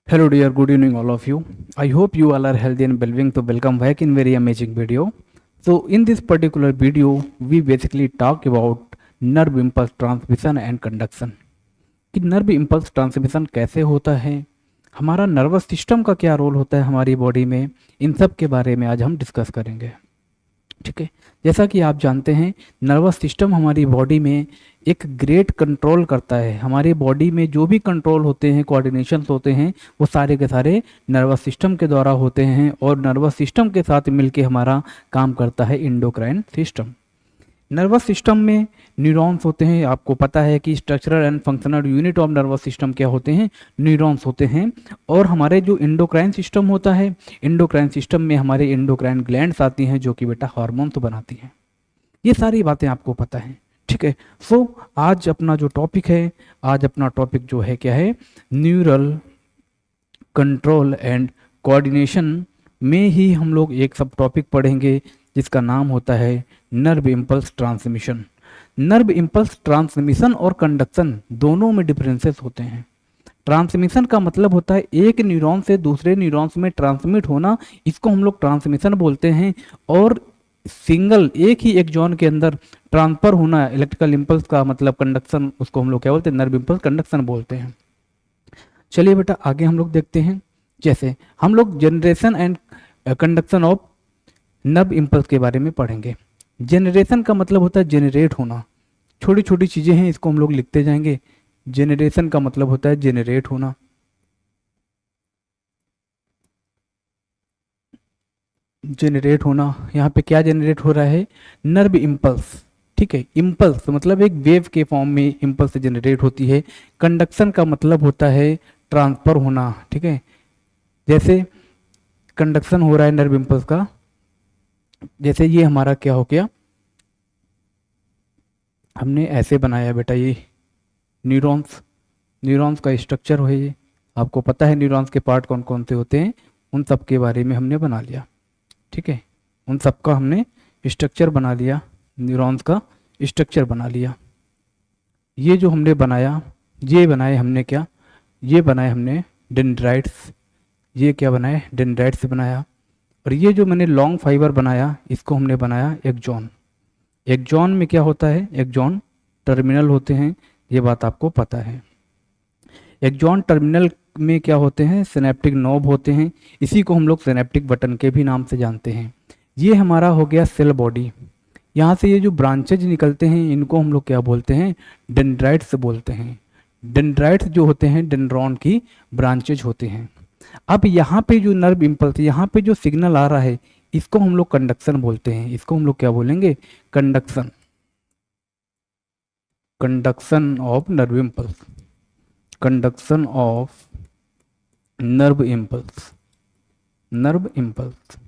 Hello dear, good evening all of you. I hope you all are healthy and well-being. So welcome back in very amazing video. So in this particular video, we basically talk about nerve impulse transmission and conduction. कि nerve impulse transmission कैसे होता है, हमारा nervous system का क्या role होता है हमारी बॉडी में, इन सब के बारे में आज हम डिस्कस करेंगे। ठीक है, जैसा कि आप जानते हैं नर्वस सिस्टम हमारी बॉडी में एक ग्रेट कंट्रोल करता है। हमारी बॉडी में जो भी कंट्रोल होते हैं, कोऑर्डिनेशंस होते हैं, वो सारे के सारे नर्वस सिस्टम के द्वारा होते हैं और नर्वस सिस्टम के साथ मिलके हमारा काम करता है एंडोक्राइन सिस्टम। नर्वस सिस्टम में न्यूरॉन्स होते हैं। आपको पता है कि structural and functional unit of nervous system क्या होते हैं, न्यूरॉन्स होते हैं। और हमारे जो एंडोक्राइन सिस्टम होता है, एंडोक्राइन सिस्टम में हमारे एंडोक्राइन ग्लैंड्स आती हैं जो कि बेटा हार्मोन्स बनाती हैं। ये सारी बातें आपको पता है। ठीक है, सो आज अपना जो टॉपिक है, आज अपना टॉपिक जो है क्या है, न्यूरल कंट्रोल एंड कोऑर्डिनेशन में ही हम लोग एक सब टॉपिक पढ़ेंगे जिसका नाम होता है nerve impulse transmission. Nerve impulse transmission और कंडक्शन दोनों में डिफरेंसेस होते हैं। ट्रांसमिशन का मतलब होता है एक न्यूरॉन से दूसरे न्यूरॉन्स में ट्रांसमिट होना, इसको हम लोग ट्रांसमिशन बोलते हैं। और सिंगल एक ही एक जॉन के अंदर ट्रांसफर होना इलेक्ट्रिकल इम्पल्स का मतलब कंडक्शन, उसको हम लोग क्या बोलते हैं, नर्व इम्पल्स कंडक्शन बोलते हैं। चलिए बेटा आगे हम लोग देखते हैं। जैसे हम लोग generation and conduction of nerve impulse के बारे में पढ़ेंगे। जनरेशन का मतलब होता है जेनरेट होना। छोटी छोटी चीज़ें हैं, इसको हम लोग लिखते जाएंगे। जनरेशन का मतलब होता है जेनरेट होना। जेनरेट होना, यहाँ पे क्या जेनरेट हो रहा है, नर्व इम्पल्स। ठीक है, इम्पल्स मतलब एक वेव के फॉर्म में इम्पल्स जनरेट होती है। कंडक्शन का मतलब होता है ट्रांसफर होना। ठीक है, जैसे कंडक्शन हो रहा है नर्व इम्पल्स का, जैसे ये हमारा क्या हो गया, हमने ऐसे बनाया बेटा, ये न्यूरॉन्स, न्यूरॉन्स का स्ट्रक्चर है ये। आपको पता है न्यूरॉन्स के पार्ट कौन कौन से होते हैं, उन सब के बारे में हमने बना लिया। ठीक है, उन सब का हमने स्ट्रक्चर बना लिया, न्यूरॉन्स का स्ट्रक्चर बना लिया। ये जो हमने बनाया, ये बनाए हमने क्या, ये बनाए हमने डेंड्राइट्स। ये क्या बनाए, डेंड्राइट्स बनाया। और ये जो मैंने लॉन्ग फाइबर बनाया, इसको हमने बनाया एक्सॉन। एक्सॉन में क्या होता है, एक्सॉन टर्मिनल होते हैं, ये बात आपको पता है। एक्सॉन टर्मिनल में क्या होते हैं, सिनेप्टिक नोब होते हैं। इसी को हम लोग सिनेप्टिक बटन के भी नाम से जानते हैं। ये हमारा हो गया सेल बॉडी। यहाँ से ये जो ब्रांचेज निकलते हैं, इनको हम लोग क्या बोलते हैं, डेंड्राइट्स बोलते हैं। डेंड्राइट्स जो होते हैं डेंड्रॉन की ब्रांचेज होते हैं। अब यहाँ पे जो नर्व इम्पल्स, यहाँ पे जो सिग्नल आ रहा है, इसको हम लोग कंडक्शन बोलते हैं। इसको हम लोग क्या बोलेंगे, conduction. Conduction of nerve impulse, conduction of nerve impulse, nerve impulse,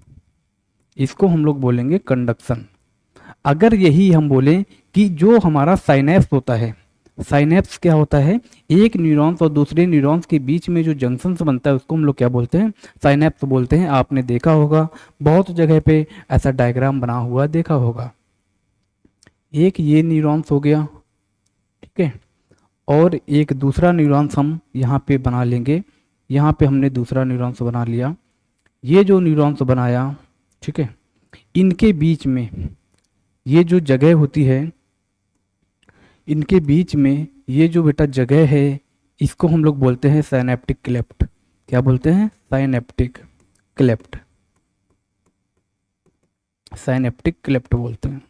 इसको हम लोग बोलेंगे कंडक्शन। अगर यही हम बोलें कि जो हमारा साइनेप्स होता है, साइनेप्स क्या होता है, एक न्यूरॉन्स और दूसरे न्यूरॉन्स के बीच में जो जंक्शंस बनता है, उसको हम लोग क्या बोलते हैं, साइनेप्स बोलते हैं। आपने देखा होगा बहुत जगह पे ऐसा डायग्राम बना हुआ देखा होगा। एक ये न्यूरॉन्स हो गया, ठीक है, और एक दूसरा न्यूरॉन्स हम यहाँ पे बना लेंगे। यहाँ पे हमने दूसरा न्यूरॉन्स बना लिया। ये जो न्यूरॉन्स बनाया, ठीक है, इनके बीच में ये जो जगह होती है, इनके बीच में ये जो बेटा जगह है, इसको हम लोग बोलते हैं साइनेप्टिक क्लेफ्ट। क्या बोलते हैं, साइनेप्टिक क्लेफ्ट, साइनेप्टिक क्लेफ्ट बोलते हैं।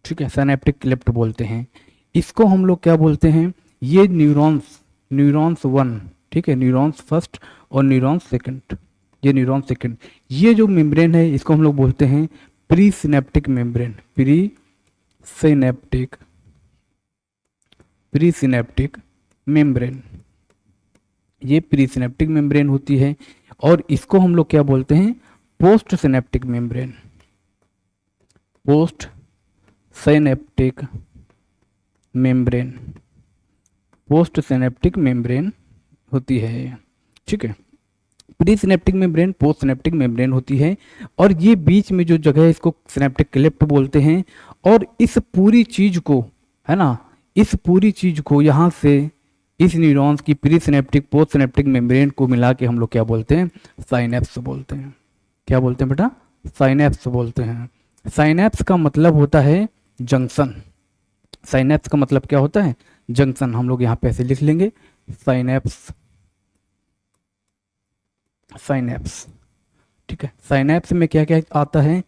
ठीक है, साइनेप्टिक क्लेफ्ट बोलते हैं। इसको हम लोग क्या बोलते हैं, ये न्यूरॉन्स, न्यूरॉन्स वन, ठीक है, न्यूरॉन्स फर्स्ट और न्यूरॉन्स सेकंड, ये न्यूरॉन्स सेकंड, ये जो मेम्ब्रेन है, इसको हम लोग बोलते हैं pre synaptic membrane. Pre synaptic, pre synaptic membrane, ये प्री सिनेप्टिक मेम्ब्रेन होती है। और इसको हम लोग क्या बोलते हैं, post synaptic membrane, post synaptic membrane, post synaptic membrane होती है। ठीक है, pre synaptic membrane, post synaptic membrane होती है। और ये बीच में जो जगह है, इसको सिनेप्टिक क्लेफ्ट बोलते हैं। और इस पूरी चीज को, है ना, इस पूरी चीज को यहाँ से इस न्यूरॉन्स की pre synaptic post synaptic membrane को मिला के हम लोग क्या बोलते हैं, साइनेप्स बोलते हैं। क्या बोलते हैं बेटा, साइनेप्स बोलते हैं। साइनेप्स का मतलब होता है जंक्शन। साइनेप्स का मतलब क्या होता है, जंक्शन। हम लोग यहाँ पे ऐसे लिख लेंगे, साइनेप्स, साइनेप्स, ठीक है। साइनेप्स में क्या क्या आता है,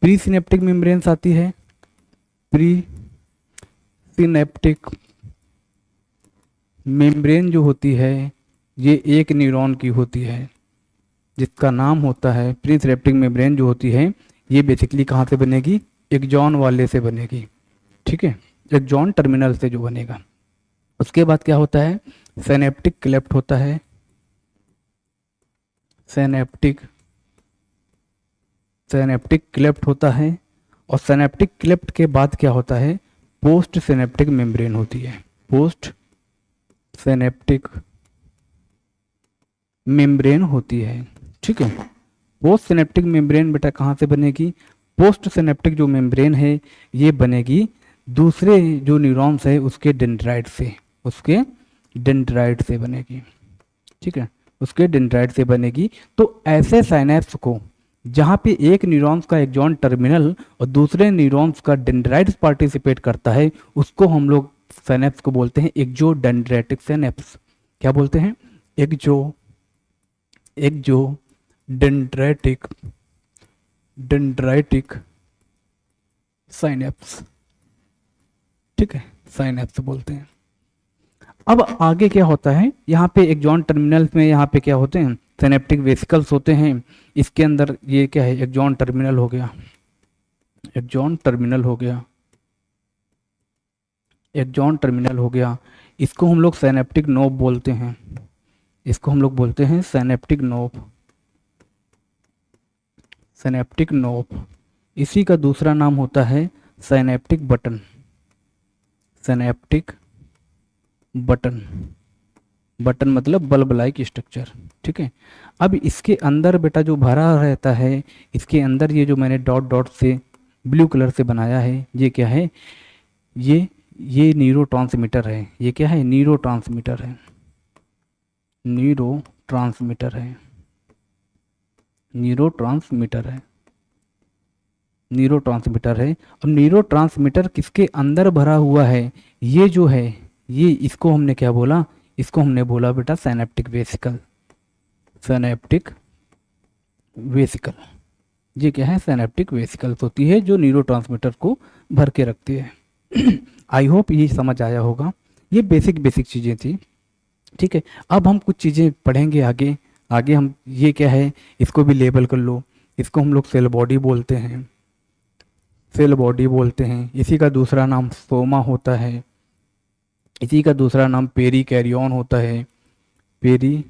प्री सिनेप्टिक मेम्ब्रेन्स आती है, प्री सिनेप्टिक मेम्ब्रेन जो होती है ये एक न्यूरॉन की होती है जिसका नाम होता है प्री सिनेप्टिक मेम्ब्रेन जो होती है ये बेसिकली कहाँ से बनेगी, एक्सॉन वाले से बनेगी, ठीक है, एक्सॉन टर्मिनल से जो बनेगा। उसके बाद क्या होता है, सिनेप्टिक क्लेफ्ट होता है, सिनेप्टिक क्लेफ्ट होता है, और सिनेप्टिक क्लेफ्ट के बाद क्या होता है, पोस्ट सिनेप्टिक मेम्ब्रेन होती है, पोस्ट सिनेप्टिक मेम्ब्रेन होती है, ठीक है। पोस्ट सिनेप्टिक मेम्ब्रेन बेटा कहाँ से बनेगी, पोस्ट सिनेप्टिक जो मेम्ब्रेन है ये बनेगी दूसरे जो न्यूरॉन्स है उसके डेंड्राइट से, उसके डेंड्राइट से बनेगी, ठीक है, उसके डेंड्राइट से बनेगी। तो ऐसे साइनेप्स को जहाँ पे एक न्यूरॉन्स का एक्सॉन टर्मिनल और दूसरे न्यूरॉन्स का डेंड्राइट्स पार्टिसिपेट करता है उसको हम लोग साइनेप्स को बोलते हैं एक्सोडेंड्रेटिक साइनेप्स। क्या बोलते हैं, डेंड्राइटिक साइनेप्स, ठीक है, साइनेप्स बोलते हैं। अब आगे क्या होता है, यहाँ पे एक्सॉन टर्मिनल्स में यहाँ पे क्या होते हैं, सिनेप्टिक वेसिकल्स होते हैं। इसके अंदर ये क्या है, एक्सॉन टर्मिनल हो गया, एक्सॉन टर्मिनल हो गया, एक्सॉन टर्मिनल हो गया। इसको हम लोग सिनेप्टिक नोब बोलते हैं, इसको हम लोग बोलते हैं सिनेप्टिक नोब, सिनेप्टिक नोब। इसी का दूसरा नाम होता है synaptic button, synaptic button, button मतलब बल्ब लाइक स्ट्रक्चर, ठीक है। अब इसके अंदर बेटा जो भरा रहता है, इसके अंदर ये जो मैंने डॉट डॉट से ब्लू कलर से बनाया है ये क्या है, ये न्यूरोट्रांसमीटर है, ये क्या है, न्यूरोट्रांसमीटर है, न्यूरोट्रांसमीटर है, न्यूरोट्रांसमीटर है, न्यूरोट्रांसमीटर है। अब न्यूरोट्रांसमीटर किसके अंदर भरा हुआ है, ये जो है ये, इसको हमने क्या बोला, इसको हमने बोला बेटा सिनेप्टिक वेसिकल, सिनेप्टिक वेसिकल। ये क्या है, सिनेप्टिक वेसिकल्स होती है जो न्यूरोट्रांसमीटर को भर के रखती है। आई होप ये समझ आया होगा, ये बेसिक चीज़ें थी, ठीक है। अब हम कुछ चीज़ें पढ़ेंगे आगे, आगे हम ये क्या है इसको भी लेबल कर लो, इसको हम लोग सेल बॉडी बोलते हैं, सेल बॉडी बोलते हैं। इसी का दूसरा नाम सोमा होता है, इसी का दूसरा नाम पेरी कैरियन होता है, पेरी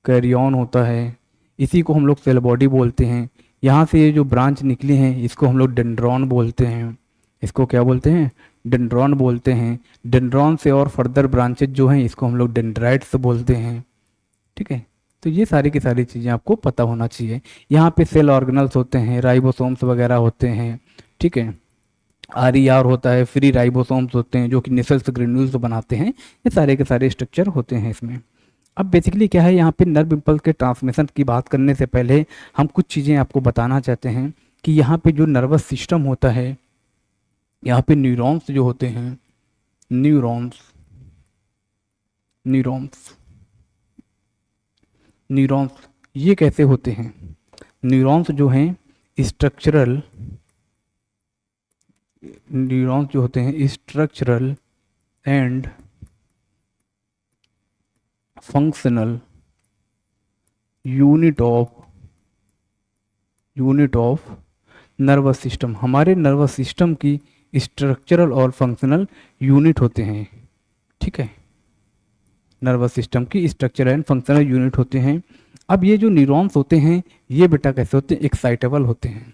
कैरियन होता है। इसी को हम लोग सेल बॉडी बोलते हैं। यहाँ से ये जो ब्रांच निकली हैं इसको हम लोग डेंड्रॉन बोलते हैं, इसको क्या बोलते हैं, डेंड्रॉन बोलते हैं। डेंड्रॉन से और फर्दर ब्रांचेज जो हैं इसको हम लोग डेंड्राइट्स बोलते हैं, ठीक है। तो ये सारी की सारी चीज़ें आपको पता होना चाहिए। यहाँ पे सेल ऑर्गेनल्स होते हैं, राइबोसोम्स वगैरह होते हैं, ठीक है, RER होता है, फ्री राइबोसोम्स होते हैं जो कि नेसल्स ग्रेन्यूल्स बनाते हैं। ये सारे के सारे स्ट्रक्चर होते हैं इसमें। अब बेसिकली क्या है, यहाँ पे नर्व इम्पल्स के ट्रांसमिशन की बात करने से पहले हम कुछ चीज़ें आपको बताना चाहते हैं कि यहाँ पे जो नर्वस सिस्टम होता है, यहाँ पे न्यूरॉन्स जो होते हैं, न्यूरॉन्स ये कैसे होते हैं, न्यूरॉन्स जो हैं स्ट्रक्चरल, न्यूरॉन्स जो होते हैं structural and functional unit of nervous system. हमारे नर्वस सिस्टम की स्ट्रक्चरल और फंक्शनल यूनिट होते हैं, ठीक है, नर्वस सिस्टम की स्ट्रक्चरल एंड फंक्शनल यूनिट होते हैं। अब ये जो न्यूरॉन्स होते हैं ये बेटा कैसे होते हैं, एक्साइटेबल होते हैं,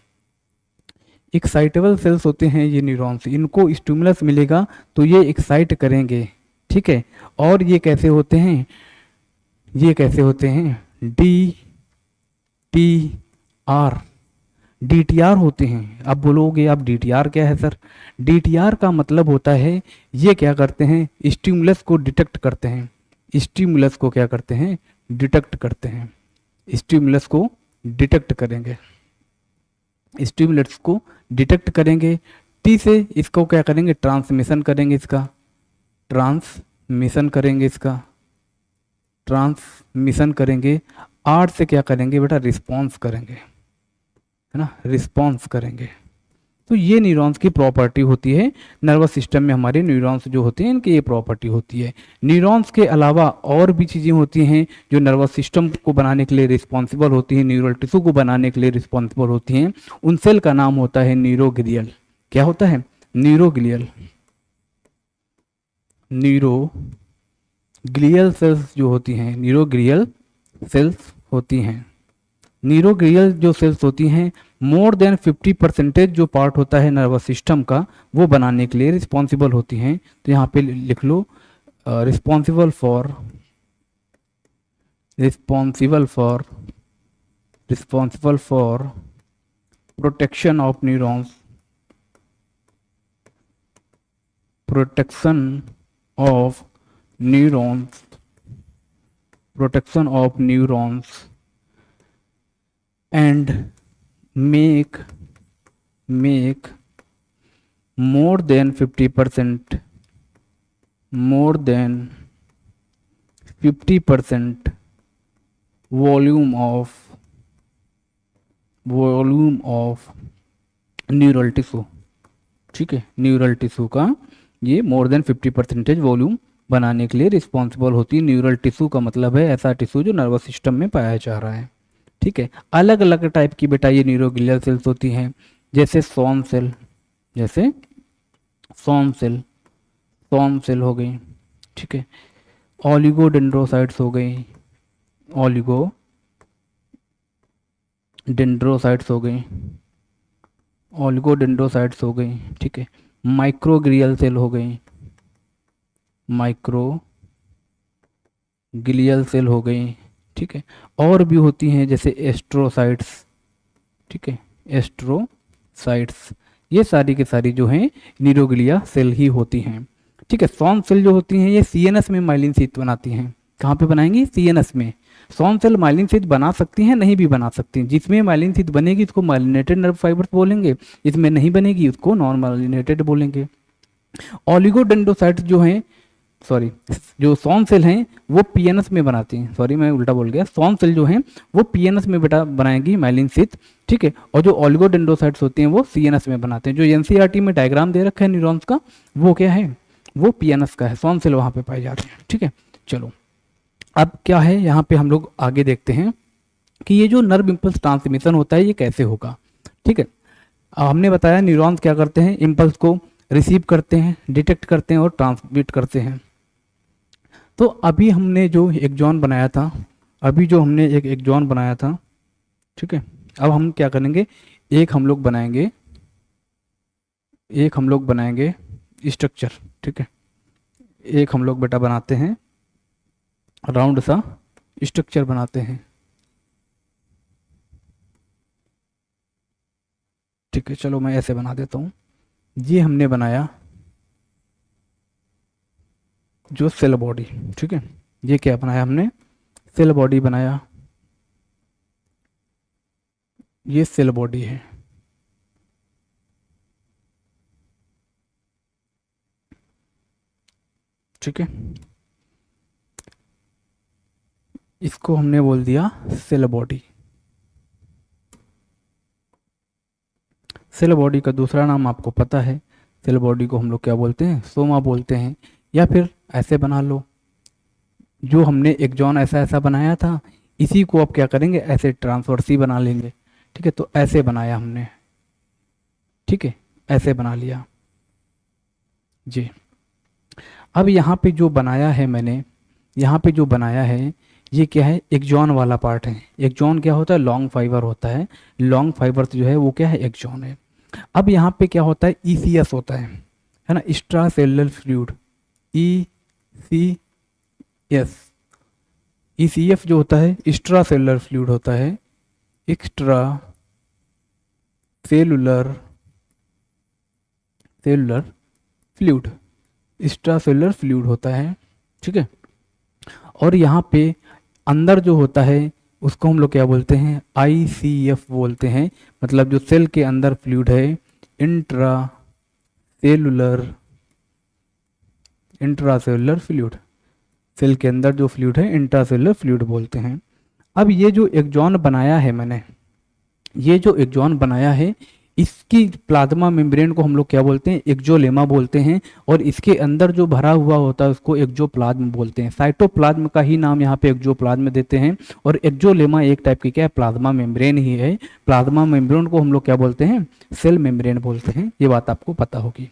एक्साइटेबल सेल्स होते हैं ये न्यूरॉन्स। इनको स्टिमुलस मिलेगा तो ये एक्साइट करेंगे, ठीक है। और ये कैसे होते हैं, ये कैसे होते हैं, DTR डीटीआर होते हैं। अब बोलोगे आप डीटीआर क्या है सर? डीटीआर का मतलब होता है ये क्या करते हैं, स्टिमुलस को डिटेक्ट करते हैं। स्टिमुलस को क्या करते हैं, डिटेक्ट करते हैं। स्टिमुलस को डिटेक्ट करेंगे, स्टिमुलस को डिटेक्ट करेंगे। टी से इसको क्या करेंगे, ट्रांसमिशन करेंगे, इसका ट्रांसमिशन करेंगे, इसका ट्रांसमिशन करेंगे। आर से क्या करेंगे बेटा, रिस्पॉन्स करेंगे, है ना, रिस्पॉन्स करेंगे। तो ये न्यूरॉन्स की प्रॉपर्टी होती है। नर्वस सिस्टम में हमारे न्यूरॉन्स जो होते हैं इनकी ये प्रॉपर्टी होती है। न्यूरॉन्स के अलावा और भी चीज़ें होती हैं जो नर्वस सिस्टम को बनाने के लिए रिस्पॉन्सिबल होती हैं, न्यूरल टिश्यू को बनाने के लिए रिस्पॉन्सिबल होती हैं। उन सेल का नाम होता है न्यूरोग्लियल। क्या होता है, न्यूरोग्लियल। न्यूरोग्लियल सेल्स जो होती हैं, न्यूरोग्लियल सेल्स होती हैं। न्यूरोग्लियल जो सेल्स होती हैं मोर देन 50% जो पार्ट होता है नर्वस सिस्टम का वो बनाने के लिए रिस्पॉन्सिबल होती हैं। तो यहाँ पे लिख लो responsible for protection of neurons, protection of neurons and make more than 50% volume of neural tissue. ठीक है, न्यूरल टिश्यू का ये मोर देन 50% वॉल्यूम बनाने के लिए रिस्पॉन्सिबल होती है। न्यूरल टिश्यू का मतलब है ऐसा टिश्यू जो नर्वस सिस्टम में पाया जा रहा है। ठीक है, अलग अलग टाइप की बेटा ये न्यूरोग्लियल सेल्स होती हैं, जैसे सॉन सेल, जैसे सॉन सेल हो गई। ठीक है, ओलिगोडेंड्रोसाइट्स हो गई, ओलिगोडेंड्रोसाइट्स हो गई। ठीक है, माइक्रोग्लियल सेल हो गई, माइक्रोग्लियल सेल हो गई। ठीक है, और भी होती हैं जैसे एस्ट्रोसाइट्स। ठीक है, एस्ट्रोसाइट्स, ये सारी की सारी जो हैं न्यूरोग्लिया सेल ही होती हैं। ठीक है, सॉन सेल जो होती हैं ये सीएनएस में माइलिन शीथ बनाती हैं। कहाँ पे बनाएंगी, सीएनएस में। सॉन सेल माइलिन शीथ बना सकती हैं, नहीं भी बना सकती हैं। जिसमें माइलिन शीथ बनेगी उसको माइलिनेटेड नर्व फाइबर्स बोलेंगे, जिसमें नहीं बनेगी उसको नॉन माइलिनेटेड बोलेंगे। ओलिगोडेंड्रोसाइट्स जो हैं, सॉरी, जो सॉन सेल हैं वो पीएनएस में बनाती हैं, सॉरी मैं उल्टा बोल गया। सॉन सेल जो हैं वो पीएनएस में बेटा बनाएगी माइलिन शीथ। ठीक है, और जो ओलिगोडेंड्रोसाइट्स होती हैं वो सीएनएस में बनाते हैं। जो एनसीईआरटी में डायग्राम दे रखा है न्यूरॉन्स का वो क्या है, वो पीएनएस का है, सॉन सेल वहाँ पे पाई जाती है। ठीक है, चलो अब क्या है यहाँ पे हम लोग आगे देखते हैं कि ये जो नर्व इम्पल्स ट्रांसमिशन होता है ये कैसे होगा। ठीक है, हमने बताया न्यूरॉन्स क्या करते हैं, इम्पल्स को रिसीव करते हैं, डिटेक्ट करते हैं और ट्रांसमिट करते हैं। तो अभी हमने जो एक्सॉन बनाया था, एक एक्सॉन बनाया था। ठीक है, अब हम क्या करेंगे, एक हम लोग बनाएंगे स्ट्रक्चर। ठीक है, एक हम लोग बेटा बनाते हैं राउंड सा स्ट्रक्चर बनाते हैं। ठीक है, चलो मैं ऐसे बना देता हूँ। ये हमने बनाया जो सेल बॉडी। ठीक है, ये क्या बनाया हमने, सेल बॉडी बनाया, ये सेल बॉडी है। ठीक है, इसको हमने बोल दिया सेल बॉडी। सेल बॉडी का दूसरा नाम आपको पता है, सेल बॉडी को हम लोग क्या बोलते हैं, सोमा बोलते हैं। या फिर ऐसे बना लो, जो हमने एक्सॉन ऐसा बनाया था इसी को अब क्या करेंगे, ऐसे ट्रांसवर्सी बना लेंगे। ठीक है, तो ऐसे बनाया हमने। ठीक है, ऐसे बना लिया जी। अब यहाँ पे जो बनाया है मैंने, यहाँ पे जो बनाया है ये क्या है, एक्सॉन वाला पार्ट है। एक्सॉन क्या होता है, लॉन्ग फाइबर होता है। लॉन्ग फाइबर जो है वो क्या है, एक्सॉन है। अब यहाँ पे क्या होता है, ईसीएस होता है ना, extra cellular fluid, ECS. ECF जो होता है एक्स्ट्रा सेलुलर फ्लूइड होता है, extra cellular cellular fluid, extracellular fluid होता है, ठीक है। और यहाँ पे अंदर जो होता है उसको हम लोग क्या बोलते हैं, ICF बोलते हैं, मतलब जो सेल के अंदर फ्लूइड है, इंट्रा सेलुलर फ्लूइड, सेल के अंदर जो फ्लूइड है इंट्रासेलुलर फ्लूइड बोलते हैं। अब ये जो एक्सॉन बनाया है मैंने, ये जो एक्सॉन बनाया है, इसकी प्लाज्मा मेम्ब्रेन को हम लोग क्या बोलते हैं, एक्सोलेमा बोलते हैं। और इसके अंदर जो भरा हुआ होता है उसको एक्सोप्लाज्म बोलते हैं। साइटोप्लाज्म का ही नाम यहाँ पे एक्सोप्लाज्म देते हैं। और एक्सोलेमा एक टाइप की क्या है, प्लाज्मा मेम्ब्रेन ही है। प्लाज्मा मेम्ब्रेन को हम लोग क्या बोलते हैं, सेल मेम्ब्रेन बोलते हैं। ये बात आपको पता होगी,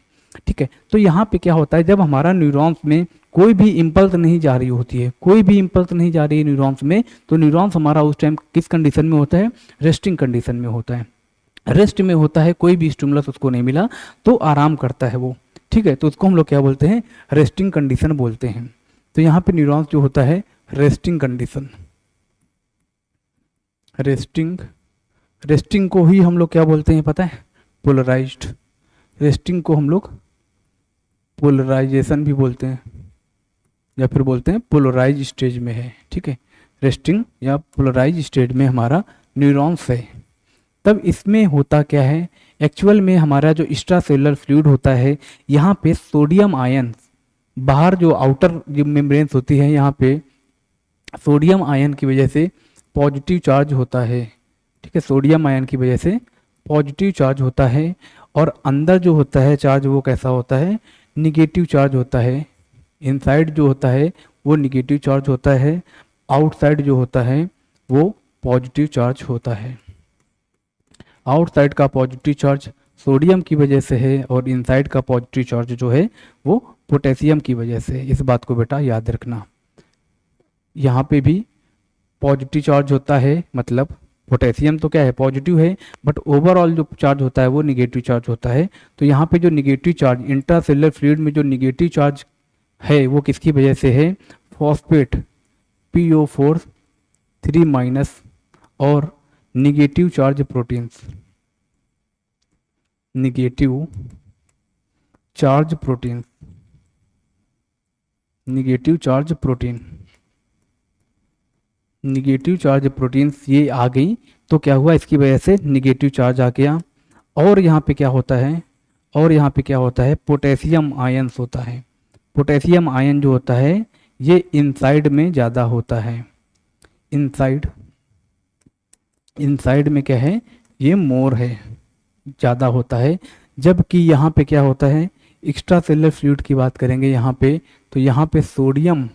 ठीक है। तो यहाँ पे क्या होता है, जब हमारा न्यूरॉन्स में कोई भी इम्पल्स नहीं जा रही होती है, कोई भी इम्पल्स नहीं जा रही है न्यूरॉन्स में, तो न्यूरॉन्स हमारा उस टाइम किस कंडीशन में होता है, रेस्टिंग कंडीशन में होता है। रेस्ट में होता है, कोई भी स्टिमुलस उसको नहीं मिला तो आराम करता है वो, ठीक है। तो उसको हम लोग क्या बोलते हैं, रेस्टिंग कंडीशन बोलते हैं। तो यहाँ पे न्यूरॉन्स जो होता है रेस्टिंग कंडीशन, रेस्टिंग को ही हम लोग क्या बोलते हैं पता है, पोलराइज्ड। रेस्टिंग को हम लोग पोलराइजेशन भी बोलते हैं, या फिर बोलते हैं पोलराइज स्टेज में है, ठीक है। रेस्टिंग या पोलराइज स्टेज में हमारा न्यूरॉन्स है। तब इसमें होता क्या है, एक्चुअल में हमारा जो एक्स्ट्रासेलुलर फ्लूइड होता है, यहाँ पे सोडियम आयन, बाहर जो आउटर जो मेम्ब्रेन्स होती है, यहाँ पे सोडियम आयन की वजह से पॉजिटिव चार्ज होता है, ठीक है। सोडियम आयन की वजह से पॉजिटिव चार्ज होता है। और अंदर जो होता है चार्ज वो कैसा होता है, निगेटिव चार्ज होता है। इनसाइड जो होता है वो निगेटिव चार्ज होता है, आउटसाइड जो होता है वो पॉजिटिव चार्ज होता है। आउटसाइड का पॉजिटिव चार्ज सोडियम की वजह से है, और इनसाइड का पॉजिटिव चार्ज जो है वो पोटेशियम की वजह से। इस बात को बेटा याद रखना। यहाँ पे भी पॉजिटिव चार्ज होता है, मतलब पोटेशियम तो क्या है, पॉजिटिव है, बट ओवरऑल जो चार्ज होता है वो निगेटिव चार्ज होता है। तो यहाँ पे जो निगेटिव चार्ज इंट्रासेलुलर फ्लूइड में जो निगेटिव चार्ज है वो किसकी वजह से है, फॉस्फेट PO4 3- और negative charge proteins, negative charge protein, negative charge protein, negative charge proteins ये आ गई। तो क्या हुआ, इसकी वजह से निगेटिव चार्ज आ गया। और यहाँ पे क्या होता है, और यहाँ पे क्या होता है, पोटेशियम आयंस होता है। पोटेशियम आयन जो होता है ये इनसाइड में ज़्यादा होता है। इनसाइड में क्या है, ये मोर है, ज़्यादा होता है। जबकि यहाँ पे क्या होता है, एक्स्ट्रा सेलुलर फ्लूइड की बात करेंगे यहाँ पे, तो यहाँ पे सोडियम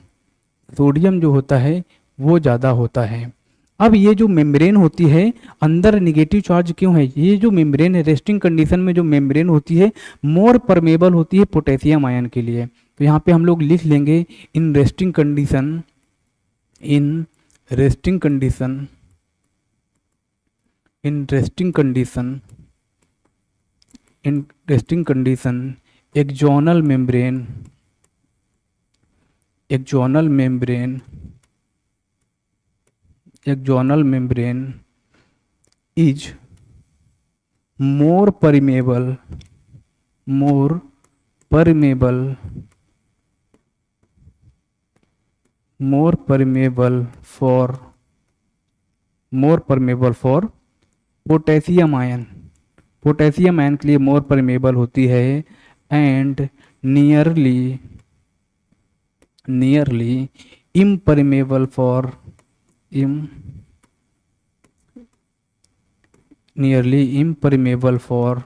जो होता है वो ज़्यादा होता है। अब ये जो मेम्ब्रेन होती है, अंदर निगेटिव चार्ज क्यों है, ये जो मेम्ब्रेन है रेस्टिंग कंडीशन में जो मेम्ब्रेन होती है मोर परमेबल होती है पोटेशियम आयन के लिए। तो यहाँ पे हम लोग लिख लेंगे in resting condition, in resting condition, in resting condition, in resting condition axonal membrane, axonal membrane, axonal membrane is more permeable, more permeable, more permeable for, more permeable for potassium ion, potassium ion के लिए मोर permeable होती है। And nearly impermeable for, nearly impermeable for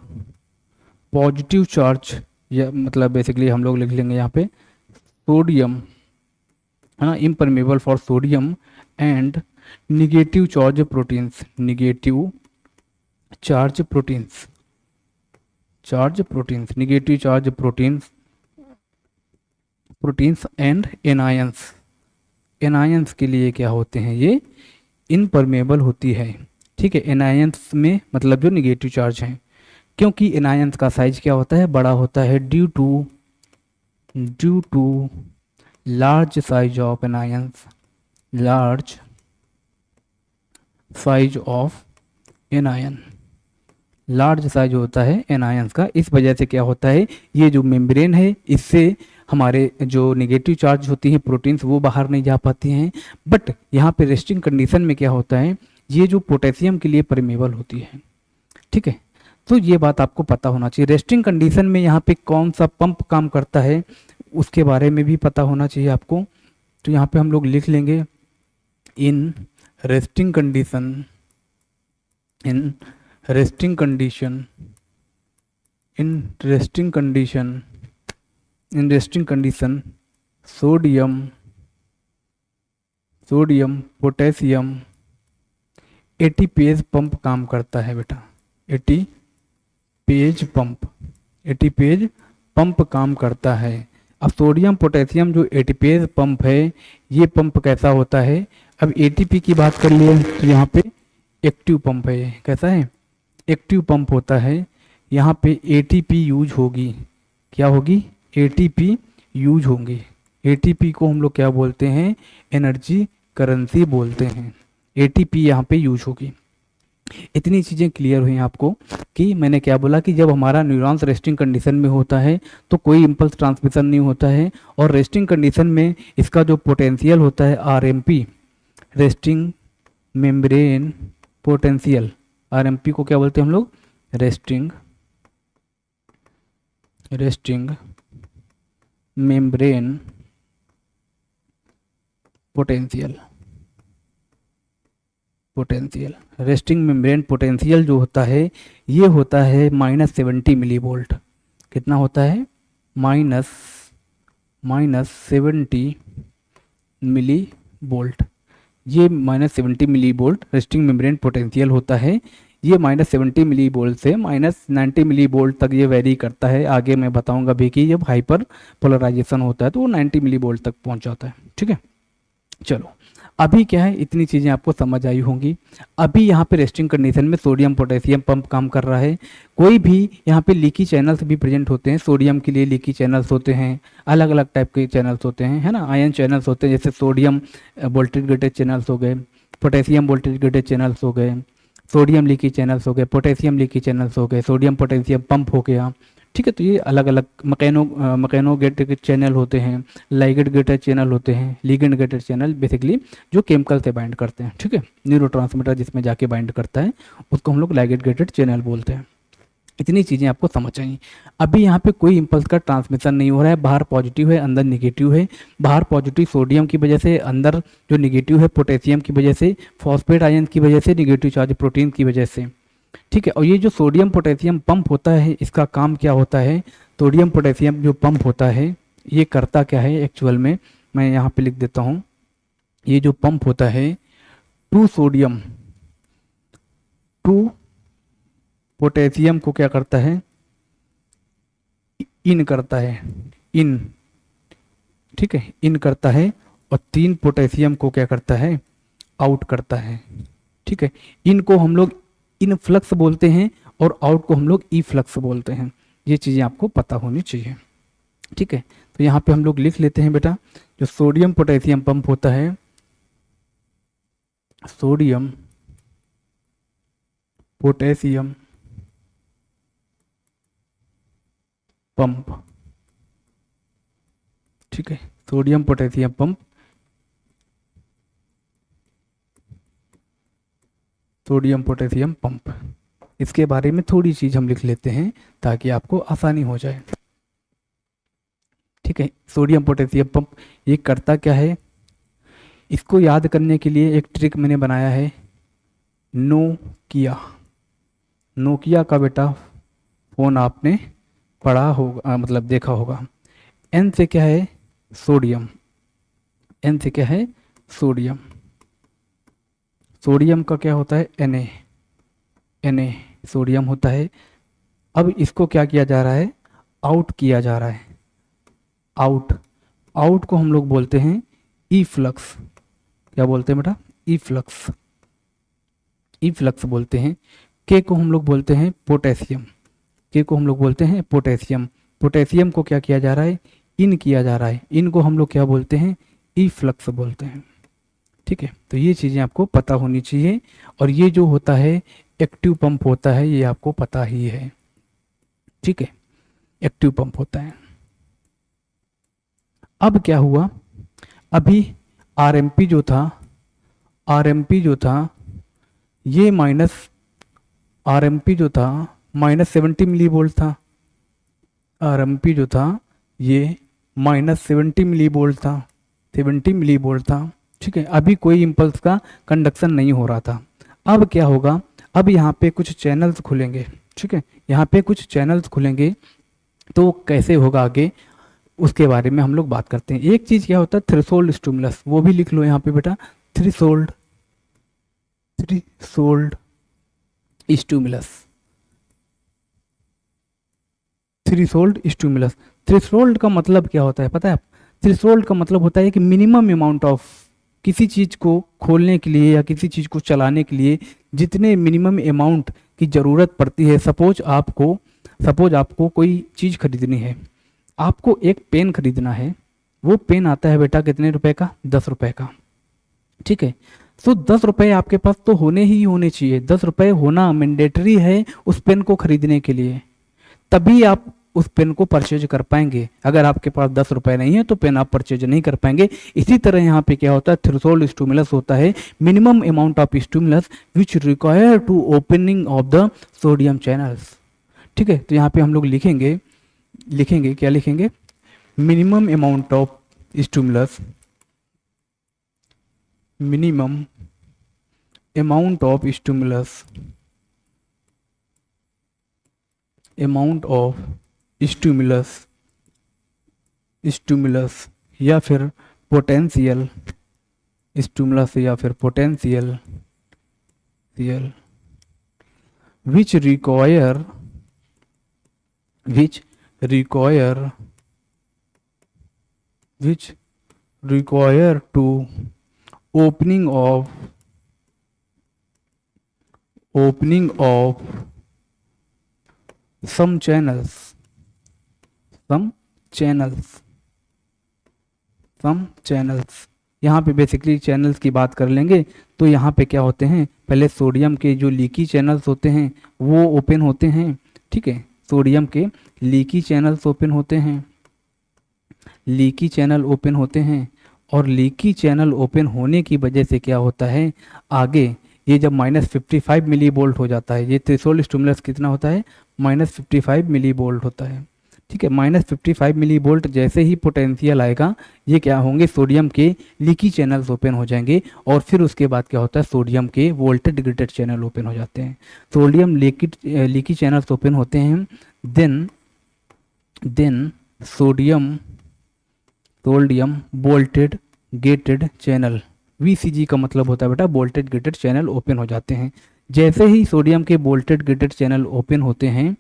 positive charge, या मतलब basically हम लोग लिख लेंगे यहाँ पे सोडियम, है ना, impermeable for sodium and negative charge proteins, negative charge proteins, charge proteins, negative charge proteins, proteins and anions, anions के लिए क्या होते हैं, ये इनपरमेबल होती है, ठीक है। एनायंस में मतलब जो निगेटिव चार्ज हैं, क्योंकि एनायंस का साइज क्या होता है, बड़ा होता है, due to large size of anions, large size of anion, large size होता है एनायंस का। इस वजह से क्या होता है, ये जो मेम्ब्रेन है इससे हमारे जो नेगेटिव चार्ज होती हैं प्रोटीन्स वो बाहर नहीं जा पाती हैं। बट यहाँ पे रेस्टिंग कंडीशन में क्या होता है, ये जो पोटेशियम के लिए परमेबल होती है। ठीक है, तो ये बात आपको पता होना चाहिए। रेस्टिंग कंडीशन में यहाँ पे कौन सा पंप काम करता है उसके बारे में भी पता होना चाहिए आपको। तो यहाँ पे हम लोग लिख लेंगे in resting condition, in resting condition, in resting condition, in resting condition sodium, sodium potassium ATPase pump काम करता है बेटा। एटीपेज पंप, एटीपेज पंप काम करता है। अब सोडियम पोटेशियम जो एटीपेज पंप है ये पंप कैसा होता है, अब एटीपी की बात कर लिए तो यहाँ पे एक्टिव पंप है। ये कैसा है, एक्टिव पंप होता है। यहाँ पे एटीपी यूज होगी, क्या होगी, एटीपी यूज होंगी। एटीपी को हम लोग क्या बोलते हैं, एनर्जी करेंसी बोलते हैं। एटीपी यहाँ पे यूज होगी। इतनी चीज़ें क्लियर हुई आपको कि मैंने क्या बोला कि जब हमारा न्यूरॉन्स रेस्टिंग कंडीशन में होता है तो कोई इम्पल्स ट्रांसमिशन नहीं होता है, और रेस्टिंग कंडीशन में इसका जो पोटेंशियल होता है RMP, resting membrane potential, RMP को क्या बोलते हैं हम लोग, resting membrane potential, potential resting membrane potential जो होता है ये होता है -70 मिली वोल्ट। कितना होता है, -70 मिली वोल्ट। ये -70 millivolt resting membrane potential होता है। ये -70 मिली वोल्ट से -90 मिली वोल्ट तक ये वेरी करता है। आगे मैं बताऊंगा भी कि जब हाइपर पोलराइजेशन होता है तो वो 90 मिली वोल्ट तक पहुंच जाता है। ठीक है, चलो अभी क्या है, इतनी चीज़ें आपको समझ आई होंगी। अभी यहाँ पे रेस्टिंग कंडीशन में सोडियम पोटेशियम पंप काम कर रहा है। कोई भी यहाँ पे लीकी चैनल्स भी प्रेजेंट होते हैं। सोडियम के लिए लीकी चैनल्स होते हैं, अलग अलग टाइप के चैनल्स होते हैं, है ना। आयन चैनल्स होते हैं, जैसे सोडियम वोल्टेज गेटेड चैनल्स हो गए, पोटेशियम वोल्टेज गेटेड चैनल्स हो गए, सोडियम लीकी चैनल्स हो गए, पोटेशियम लीकी चैनल्स हो गए, सोडियम पोटेशियम पंप हो गया। ठीक है, तो ये अलग अलग मकैनो गेटेड चैनल होते हैं, लाइगेंड गेटेड चैनल होते हैं, लिगेंड गेटेड चैनल बेसिकली जो केमिकल से बाइंड करते हैं। ठीक है, न्यूरोट्रांसमीटर जिसमें जाके बाइंड करता है उसको हम लोग लाइगेंड गेटेड चैनल बोलते हैं। इतनी चीज़ें आपको समझ आई। अभी यहाँ पे कोई इम्पल्स का ट्रांसमिशन नहीं हो रहा है, बाहर पॉजिटिव है अंदर निगेटिव है। बाहर पॉजिटिव सोडियम की वजह से, अंदर जो निगेटिव है पोटेशियम की वजह से, फॉस्फेट आयन की वजह से, निगेटिव चार्ज प्रोटीन की वजह से। ठीक है, और ये जो सोडियम पोटेशियम पंप होता है इसका काम क्या होता है, सोडियम पोटेशियम जो पंप होता है ये करता क्या है एक्चुअल में, मैं यहाँ पे लिख देता हूँ। ये जो पंप होता है टू सोडियम टू पोटेशियम को क्या करता है, इन करता है, इन। ठीक है, इन करता है, और 3 पोटेशियम को क्या करता है, आउट करता है। ठीक है, इनको हम लोग इन फ्लक्स बोलते हैं और आउट को हम लोग ई फ्लक्स बोलते हैं। ये चीज़ें आपको पता होनी चाहिए। ठीक है, तो यहाँ पे हम लोग लिख लेते हैं बेटा, जो सोडियम पोटेशियम पंप होता है, सोडियम पोटेशियम पंप। ठीक है, sodium potassium pump, sodium potassium pump. इसके बारे में थोड़ी चीज़ हम लिख लेते हैं ताकि आपको आसानी हो जाए। ठीक है, सोडियम पोटेशियम पंप ये करता क्या है, इसको याद करने के लिए एक ट्रिक मैंने बनाया है। नोकिया, नोकिया का बेटा फ़ोन आपने पढ़ा होगा, मतलब देखा होगा। एन से क्या है, सोडियम, एन से क्या है, सोडियम। सोडियम का क्या होता है, Na, Na सोडियम होता है। अब इसको क्या किया जा रहा है, आउट किया जा रहा है, आउट। आउट को हम लोग बोलते हैं ई फ्लक्स। क्या बोलते हैं बेटा, ई फ्लक्स, ई फ्लक्स बोलते हैं। के को हम लोग बोलते हैं पोटेशियम, के को हम लोग बोलते हैं पोटेशियम। पोटेशियम को क्या किया जा रहा है, इन किया जा रहा है। इन को हम लोग क्या बोलते हैं, ई फ्लक्स बोलते हैं। ठीक है, तो ये चीज़ें आपको पता होनी चाहिए। और ये जो होता है एक्टिव पंप होता है, ये आपको पता ही है। ठीक है, एक्टिव पंप होता है। अब क्या हुआ, अभी आरएमपी जो था, आरएमपी जो था ये माइनस, आरएमपी जो था -70 मिली वोल्ट था। आरएमपी जो था ये -70 मिली वोल्ट था, 70 मिली वोल्ट था। ठीक है, अभी कोई इम्पल्स का कंडक्शन नहीं हो रहा था। अब क्या होगा, अब यहाँ पे कुछ चैनल्स खुलेंगे। ठीक है, यहाँ पे कुछ चैनल्स खुलेंगे, तो कैसे होगा आगे उसके बारे में हम लोग बात करते हैं। एक चीज़ क्या होता है, थ्रेशोल्ड स्टिमुलस, वो भी लिख लो यहाँ पे बेटा, threshold, threshold stimulus, threshold stimulus. Threshold का मतलब क्या होता है पता है आप? थ्रेशोल्ड का मतलब होता है कि मिनिमम अमाउंट ऑफ, किसी चीज़ को खोलने के लिए या किसी चीज़ को चलाने के लिए जितने मिनिमम अमाउंट की ज़रूरत पड़ती है। सपोज आपको कोई चीज़ खरीदनी है, आपको एक पेन खरीदना है, वो पेन आता है बेटा कितने रुपए का, 10 रुपए का। ठीक है, तो 10 रुपए आपके पास तो होने ही होने चाहिए, 10 रुपए होना मैंडेटरी है उस पेन को खरीदने के लिए, तभी आप उस पेन को परचेज कर पाएंगे। अगर आपके पास 10 रुपए नहीं है तो पेन आप परचेज नहीं कर पाएंगे। इसी तरह यहाँ पे क्या होता है, थ्रेशोल्ड स्टिमुलस होता है minimum amount of stimulus which require to opening of the sodium channels. ठीक है, तो यहाँ पे हम लोग लिखेंगे क्या लिखेंगे, minimum amount of stimulus, minimum amount of stimulus, amount of stimulus या फिर पोटेंशियल स्टिमुलस या फिर potential which require to opening of some channels यहाँ पे बेसिकली चैनल्स की बात कर लेंगे। तो यहाँ पे क्या होते हैं, पहले सोडियम के जो लीकी चैनल्स होते हैं वो ओपन होते हैं। ठीक है, सोडियम के लीकी चैनल्स ओपन होते हैं, लीकी चैनल ओपन होते हैं। और लीकी चैनल ओपन होने की वजह से क्या होता है, आगे ये जब -55 मिली वोल्ट हो जाता है, ये थ्रेशोल्ड स्टिमुलस कितना होता है, -55 मिली वोल्ट होता है। ठीक है, -55 मिली वोल्ट जैसे ही पोटेंशियल आएगा, ये क्या होंगे, सोडियम के लीकी चैनल्स ओपन हो जाएंगे। और फिर उसके बाद क्या होता है, सोडियम के वोल्टेज ग्रेडेड चैनल ओपन हो जाते हैं। सोडियम लीकी चैनल्स ओपन होते हैं, then sodium voltage gated channel, VCG का मतलब होता है बेटा वोल्टेज गेटेड चैनल ओपन हो जाते हैं। जैसे ही सोडियम के वोल्टेज गेटेड चैनल ओपन होते हैं,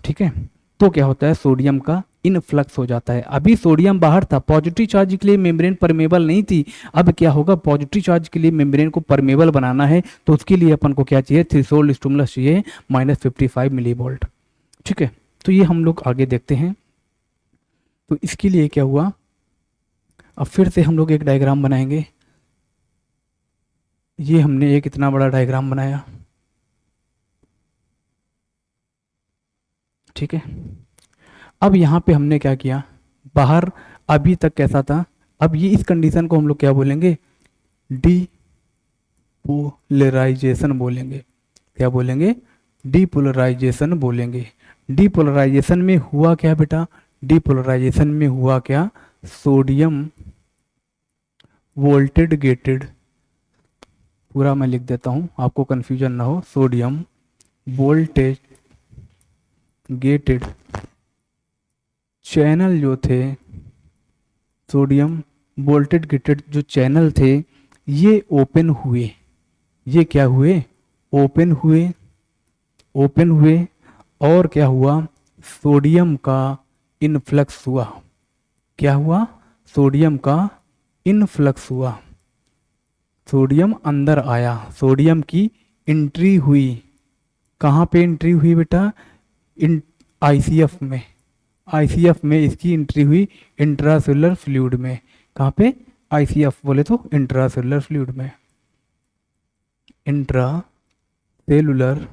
ठीक है, तो क्या होता है, सोडियम का इनफ्लक्स हो जाता है। अभी सोडियम बाहर था, पॉजिटिव चार्ज के लिए मेम्ब्रेन परमेबल नहीं थी। अब क्या होगा, पॉजिटिव चार्ज के लिए मेम्ब्रेन को परमेबल बनाना है, तो उसके लिए अपन को क्या चाहिए, थ्रेशोल्ड स्टिमुलस चाहिए -55 मिली वोल्ट। ठीक है, तो ये हम लोग आगे देखते हैं। तो इसके लिए क्या हुआ, अब फिर से हम लोग एक डायग्राम बनाएंगे। ये हमने एक इतना बड़ा डायग्राम बनाया। ठीक है, अब यहाँ पे हमने क्या किया, बाहर अभी तक कैसा था, अब ये इस कंडीशन को हम लोग क्या बोलेंगे, डीपोलराइजेशन बोलेंगे। क्या बोलेंगे, डीपोलराइजेशन बोलेंगे। डीपोलराइजेशन में हुआ क्या बेटा, डीपोलराइजेशन में हुआ क्या, सोडियम वोल्टेज गेटेड, पूरा मैं लिख देता हूँ आपको कन्फ्यूजन ना हो, सोडियम वोल्टेज गेटेड चैनल जो थे, सोडियम वोल्टेज गेटेड जो चैनल थे, ये ओपन हुए। ये क्या हुए, ओपन हुए और क्या हुआ, सोडियम का इनफ्लक्स हुआ। क्या हुआ, सोडियम का इनफ्लक्स हुआ, सोडियम अंदर आया, सोडियम की एंट्री हुई। कहाँ पे एंट्री हुई बेटा, ICF में, ICF में इसकी एंट्री हुई, इंट्रासेलुलर फ्लूइड में। कहाँ पे, ICF बोले तो इंट्रा सेलुलर फ्लूइड में, इंट्रा सेलुलर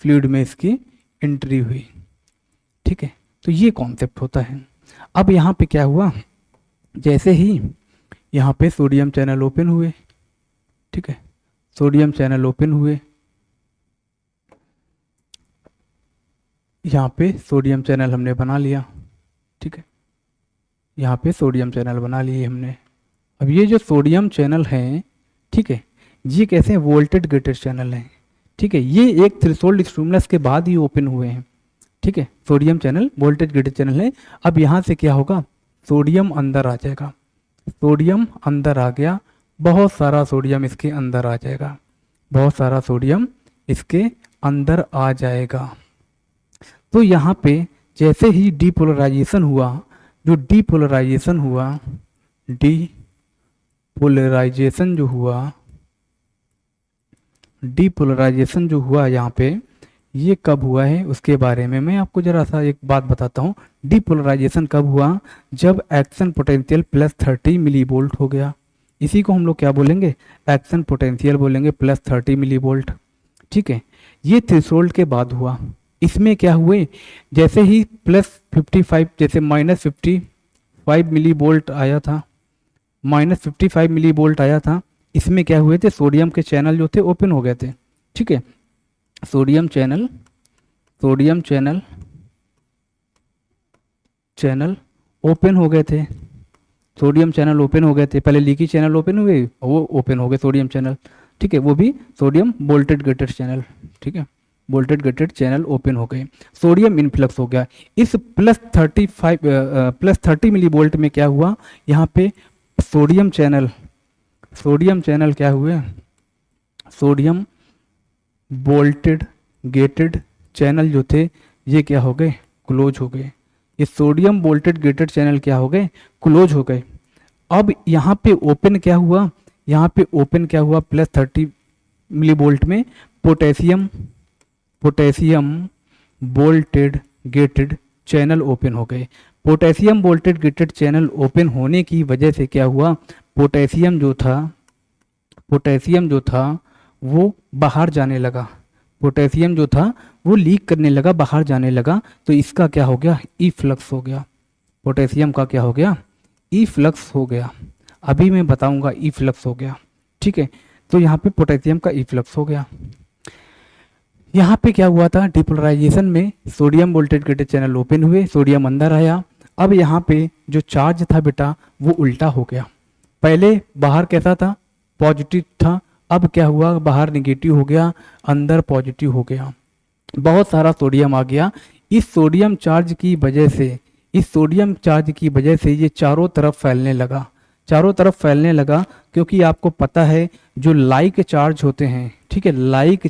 फ्लूइड में इसकी एंट्री हुई। ठीक है, तो ये कॉन्सेप्ट होता है। अब यहाँ पे क्या हुआ, जैसे ही यहाँ पे सोडियम चैनल ओपन हुए, ठीक है, सोडियम चैनल ओपन हुए, यहाँ पे सोडियम चैनल हमने बना लिया। ठीक है, यहाँ पे सोडियम चैनल बना लिए हमने। अब ये जो सोडियम चैनल हैं, ठीक है, ये कैसे हैं, वोल्टेज गेटेड चैनल हैं। ठीक है, ये एक थ्रेशोल्ड स्टिमुलस के बाद ही ओपन हुए हैं। ठीक है, sodium channel voltage gated channel है। अब यहाँ से क्या होगा, सोडियम अंदर आ जाएगा, सोडियम अंदर आ गया, बहुत सारा सोडियम इसके अंदर आ जाएगा, बहुत सारा सोडियम इसके अंदर आ जाएगा। तो यहाँ पे जैसे ही डीपोलराइजेशन हुआ, जो डीपोलराइजेशन हुआ, डीपोलराइजेशन जो हुआ यहाँ पे, ये कब हुआ है उसके बारे में मैं आपको जरा सा एक बात बताता हूँ। डीपोलराइजेशन कब हुआ, जब एक्शन पोटेंशियल +30 मिलीवोल्ट हो गया। इसी को हम लोग क्या बोलेंगे, एक्शन पोटेंशियल बोलेंगे, +30 मिलीवोल्ट। ठीक है, ये थ्रेशोल्ड के बाद हुआ। इसमें क्या हुए, जैसे ही +55, जैसे -55 मिलीवोल्ट आया था, -55 मिलीवोल्ट आया था, इसमें क्या हुए थे, सोडियम के चैनल जो थे ओपन हो गए थे। ठीक है, सोडियम चैनल ओपन हो गए थे, सोडियम चैनल ओपन हो गए थे। पहले लीकी चैनल ओपन हुए, वो ओपन हो गए सोडियम चैनल। ठीक है, वो भी सोडियम वोल्टेज गेटेड चैनल। ठीक है, वोल्टेज गेटेड चैनल ओपन हो गए, सोडियम इनफ्लक्स हो गया। इस +30 मिलीवोल्ट में क्या हुआ, यहाँ पे सोडियम चैनल क्या हुए, सोडियम वोल्टेज गेटेड चैनल जो थे ये क्या हो गए, क्लोज हो गए। ये सोडियम वोल्टेज गेटेड चैनल क्या हो गए, क्लोज हो गए। अब यहाँ पे ओपन क्या हुआ, +30 मिलीवोल्ट में potassium voltage gated channel open हो गए। Potassium voltage gated channel open होने की वजह से क्या हुआ, पोटेशियम जो था वो बाहर जाने लगा, पोटेशियम जो था वो लीक करने लगा, बाहर जाने लगा। तो इसका क्या हो गया, ई फ्लक्स हो गया, पोटेशियम का क्या हो गया, ई फ्लक्स हो गया। अभी मैं बताऊंगा ई फ्लक्स हो गया। ठीक है, तो यहाँ पे पोटेशियम का ई फ्लक्स हो गया। यहाँ पे क्या हुआ था, डिपोलराइजेशन में sodium voltage gated channel open हुए, सोडियम अंदर आया। अब यहाँ पे जो चार्ज था बेटा वो उल्टा हो गया। पहले बाहर कैसा था, पॉजिटिव था, अब क्या हुआ, बाहर निगेटिव हो गया, अंदर पॉजिटिव हो गया, बहुत सारा सोडियम आ गया। इस सोडियम चार्ज की वजह से ये चारों तरफ फैलने लगा, क्योंकि आपको पता है जो लाइक चार्ज होते हैं, ठीक है, लाइक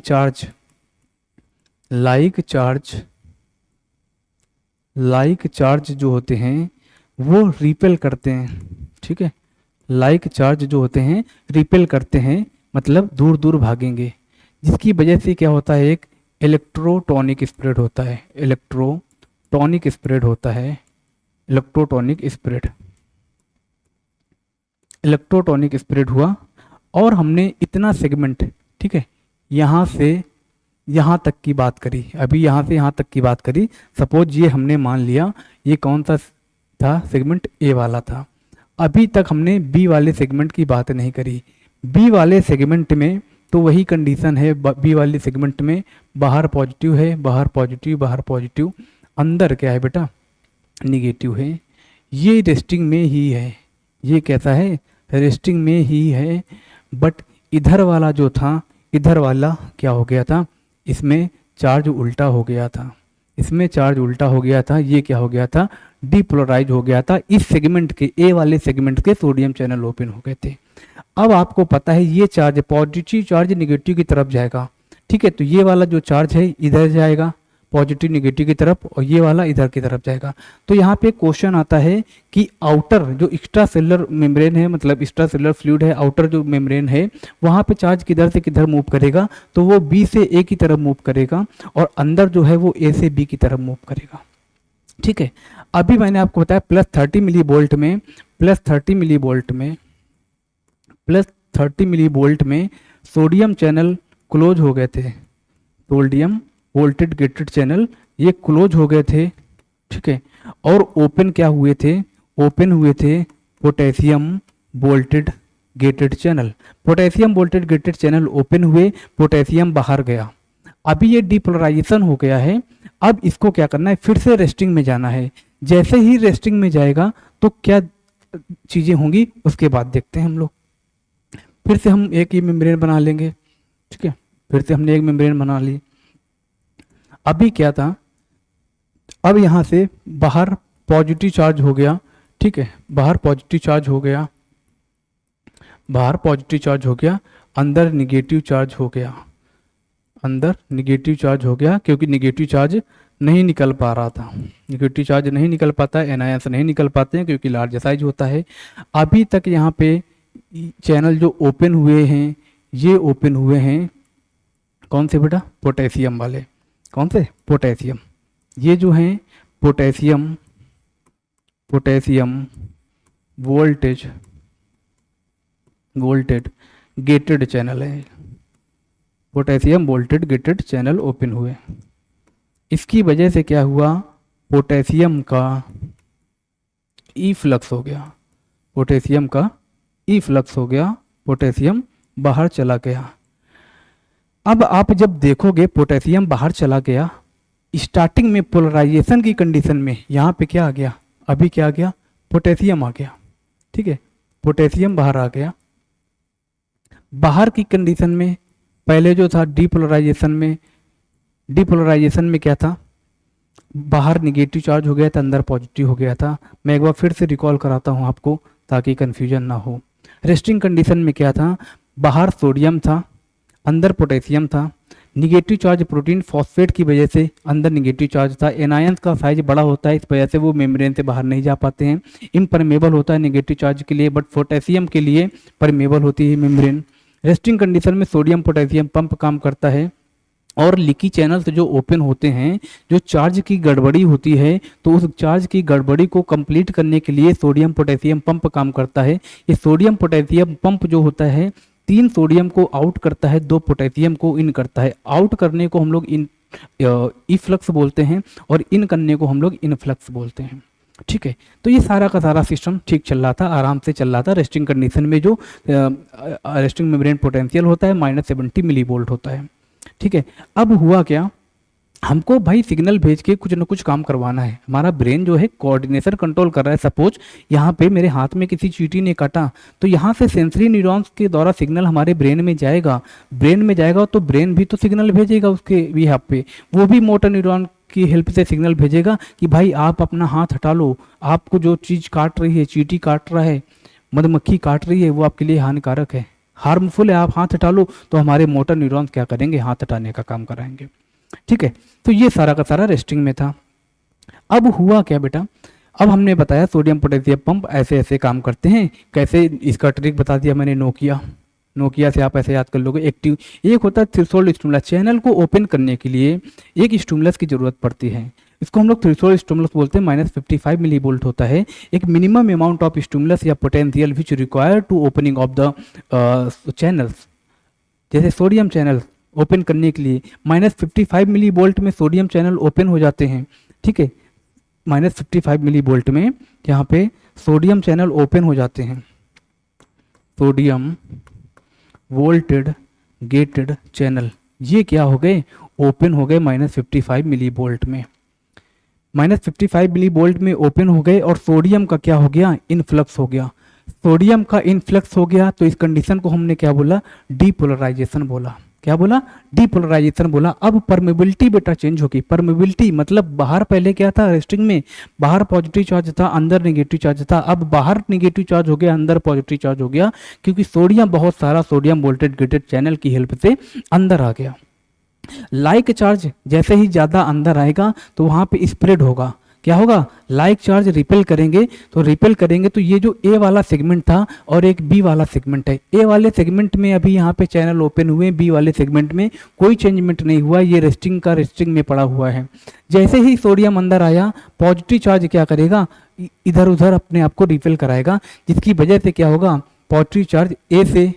चार्ज जो होते हैं वो रिपेल करते हैं। ठीक है, लाइक चार्ज जो होते हैं रिपेल करते हैं, मतलब दूर दूर भागेंगे, जिसकी वजह से क्या होता है, एक इलेक्ट्रोटॉनिक स्प्रेड होता है, इलेक्ट्रोटॉनिक स्प्रेड हुआ। और हमने इतना सेगमेंट, ठीक है, यहाँ से यहाँ तक की बात करी, अभी यहाँ से यहाँ तक की बात करी। सपोज ये हमने मान लिया ये कौन सा था, सेगमेंट ए वाला था। अभी तक हमने बी वाले सेगमेंट की बात नहीं करी। बी वाले सेगमेंट में तो वही कंडीशन है, बी वाले सेगमेंट में बाहर पॉजिटिव है, बाहर पॉजिटिव, अंदर क्या है बेटा, निगेटिव है। ये रेस्टिंग में ही है, ये कैसा है, रेस्टिंग में ही है। बट इधर वाला जो था, इधर वाला क्या हो गया था, इसमें चार्ज उल्टा हो गया था, ये क्या हो गया था, डीपोलराइज हो गया था। इस सेगमेंट के, ए वाले सेगमेंट के सोडियम चैनल ओपन हो गए थे। अब आपको पता है ये चार्ज पॉजिटिव चार्ज निगेटिव की तरफ जाएगा। ठीक है, तो ये वाला जो चार्ज है इधर जाएगा पॉजिटिव निगेटिव की तरफ, और ये वाला इधर की तरफ जाएगा। तो यहाँ पे क्वेश्चन आता है कि आउटर जो एक्स्ट्रा सेलुलर मेम्ब्रेन है, मतलब एक्स्ट्रा सेलुलर फ्लूइड है, आउटर जो मेम्ब्रेन है, वहाँ पे चार्ज किधर से किधर मूव करेगा, तो वो बी से ए की तरफ मूव करेगा, और अंदर जो है वो ए से बी की तरफ मूव करेगा। ठीक है, अभी मैंने आपको बताया +30 मिलीवोल्ट में प्लस 30 मिली वोल्ट में सोडियम चैनल क्लोज हो गए थे, सोडियम वोल्टेड गेटेड चैनल ये क्लोज हो गए थे, ठीक है। और ओपन क्या हुए थे, ओपन हुए थे potassium volted gated channel. Potassium volted gated channel open हुए, पोटेशियम बाहर गया। अभी ये डिपोलराइजेशन हो गया है, अब इसको क्या करना है, फिर से रेस्टिंग में जाना है। जैसे ही रेस्टिंग में जाएगा तो क्या चीजें होंगी उसके बाद देखते हैं हम लोग। फिर से हम एक ही मेम्ब्रेन बना लेंगे, ठीक है। फिर से हमने एक मेम्ब्रेन बना ली। अभी क्या था, अब यहाँ से बाहर पॉजिटिव चार्ज हो गया, ठीक है, बाहर पॉजिटिव चार्ज हो गया, बाहर पॉजिटिव चार्ज हो गया, अंदर निगेटिव चार्ज हो गया, अंदर निगेटिव चार्ज हो गया, क्योंकि निगेटिव चार्ज नहीं निकल पा रहा था। निगेटिव चार्ज नहीं निकल पाता है, एनायंस नहीं निकल पाते हैं क्योंकि लार्ज साइज होता है। अभी तक यहाँ पे चैनल जो ओपन हुए हैं, ये ओपन हुए हैं कौन से बेटा, पोटेशियम वाले। कौन से, पोटेशियम। ये जो हैं potassium, potassium voltage volted gated channel है, potassium volted gated channel open हुए। इसकी वजह से क्या हुआ, पोटेशियम का ई फ्लक्स हो गया, पोटेशियम का ई फ्लक्स हो गया, पोटेशियम बाहर चला गया। अब आप जब देखोगे पोटेशियम बाहर चला गया, स्टार्टिंग में पोलराइजेशन की कंडीशन में यहाँ पे क्या आ गया, अभी क्या आ गया, पोटेशियम आ गया, ठीक है, पोटेशियम बाहर आ गया। बाहर की कंडीशन में पहले जो था डिपोलराइजेशन में क्या था, बाहर निगेटिव चार्ज हो गया था, अंदर पॉजिटिव हो गया था। मैं एक बार फिर से रिकॉल कराता हूँ आपको ताकि कंफ्यूजन ना हो। रेस्टिंग कंडीशन में क्या था, बाहर सोडियम था, अंदर पोटेशियम था। निगेटिव चार्ज प्रोटीन फॉस्फेट की वजह से अंदर निगेटिव चार्ज था। एनायंस का साइज बड़ा होता है, इस वजह से वो मेम्ब्रेन से बाहर नहीं जा पाते हैं। इम्परमेबल होता है निगेटिव चार्ज के लिए, बट पोटेशियम के लिए परमेबल होती है मेम्ब्रेन। रेस्टिंग कंडीशन में सोडियम पोटेशियम पंप काम करता है, और लीकी चैनल्स जो ओपन होते हैं, जो चार्ज की गड़बड़ी होती है, तो उस चार्ज की गड़बड़ी को कंप्लीट करने के लिए सोडियम पोटेशियम पंप काम करता है। ये सोडियम पोटेशियम पंप जो होता है, 3 सोडियम को आउट करता है, 2 पोटेशियम को इन करता है। आउट करने को हम लोग ई फ्लक्स बोलते हैं, और इन करने को हम लोग इनफ्लक्स बोलते हैं, ठीक है। तो ये सारा का सारा सिस्टम ठीक चल रहा था, आराम से चल रहा था। रेस्टिंग कंडीशन में जो रेस्टिंग मेम्ब्रेन पोटेंशियल होता है -70 मिली वोल्ट होता है, ठीक है। अब हुआ क्या, हमको भाई सिग्नल भेज के कुछ ना कुछ काम करवाना है। हमारा ब्रेन जो है कोऑर्डिनेशन कंट्रोल कर रहा है। सपोज यहाँ पे मेरे हाथ में किसी चींटी ने काटा, तो यहाँ से सेंसरी न्यूरॉन्स के द्वारा सिग्नल हमारे ब्रेन में जाएगा। ब्रेन में जाएगा तो ब्रेन भी तो सिग्नल भेजेगा उसके यहाँ पे, वो भी मोटर न्यूरॉन की हेल्प से सिग्नल भेजेगा कि भाई आप अपना हाथ हटा लो, आपको जो चीज़ काट रही है, चींटी काट रहा है, मधुमक्खी काट रही है, वो आपके लिए हानिकारक है, हार्मफुल है, आप हाथ हटा लो। तो हमारे मोटर न्यूरॉन्स क्या करेंगे, हाथ हटाने का काम कराएंगे, ठीक है। तो ये सारा का सारा रेस्टिंग में था। अब हुआ क्या बेटा, अब हमने बताया सोडियम पोटेशियम पंप ऐसे ऐसे काम करते हैं। कैसे, इसका ट्रिक बता दिया मैंने, नोकिया से आप ऐसे याद कर लोगे। एक्टिव एक होता है थ्रेशोल्ड स्टिमुलस। चैनल को ओपन करने के लिए एक स्टिमुलस की जरूरत पड़ती है, इसको हम लोग थ्रेशोल्ड स्टिमुलस बोलते हैं। -55 मिली वोल्ट होता है। एक मिनिमम अमाउंट ऑफ स्टिमुलस या potential which require to opening of the channels. जैसे सोडियम चैनल ओपन करने के लिए -55 मिली वोल्ट में सोडियम चैनल ओपन हो जाते हैं, ठीक है। -55 मिली वोल्ट में यहाँ पे सोडियम चैनल ओपन हो जाते हैं। सोडियम वोल्टेड गेटेड चैनल ये क्या हो गए, ओपन हो गए -55 मिली वोल्ट में। -55 मिली वोल्ट में ओपन हो गए, और सोडियम का क्या हो गया, इनफ्लक्स हो गया। सोडियम का इनफ्लक्स हो गया तो इस कंडीशन को हमने क्या बोला, डीपोलराइजेशन बोला। क्या बोला, डीपोलराइजेशन बोला। अब परमेबिलिटी बेटा चेंज होगी। परमेबिलिटी मतलब बाहर पहले क्या था, रेस्टिंग में बाहर पॉजिटिव चार्ज था, अंदर नेगेटिव चार्ज था। अब बाहर नेगेटिव चार्ज हो गया, अंदर पॉजिटिव चार्ज हो गया, क्योंकि सोडियम बहुत सारा सोडियम वोल्टेड गेटेड चैनल की हेल्प से अंदर आ गया। लाइक चार्ज जैसे ही ज़्यादा अंदर आएगा तो वहाँ पे स्प्रेड होगा। क्या होगा, लाइक चार्ज रिपेल करेंगे, तो ये जो ए वाला सेगमेंट था और एक बी वाला सेगमेंट है, ए वाले सेगमेंट में अभी यहाँ पे चैनल ओपन हुए, बी वाले सेगमेंट में कोई चेंजमेंट नहीं हुआ, ये रेस्टिंग में पड़ा हुआ है। जैसे ही सोडियम अंदर आया, पॉजिटिव चार्ज क्या करेगा, इधर उधर अपने आप को रिफिल कराएगा, जिसकी वजह से क्या होगा, पॉजिटिव चार्ज ए से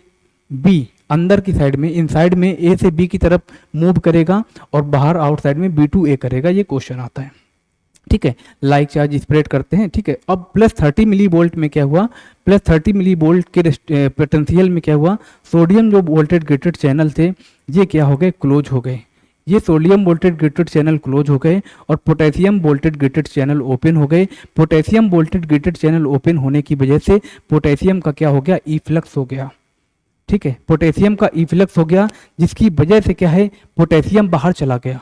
बी अंदर की साइड में, इनसाइड में ए से बी की तरफ मूव करेगा और बाहर आउटसाइड में बी टू ए करेगा। ये क्वेश्चन आता है, ठीक है। लाइक चार्ज स्प्रेड करते हैं, ठीक है। अब प्लस 30 मिली वोल्ट में क्या हुआ, प्लस 30 मिली वोल्ट के पोटेंशियल में क्या हुआ, सोडियम जो वोल्टेज गेटेड चैनल थे ये क्या हो गए, क्लोज हो गए। ये sodium voltage gated channel close हो गए और potassium voltage gated channel open हो गए। Potassium voltage gated channel open होने की वजह से पोटेशियम का क्या हो गया, इफ्लक्स हो गया, ठीक है। पोटेशियम का इफ्लक्स हो गया, जिसकी वजह से क्या है, पोटेशियम बाहर चला गया।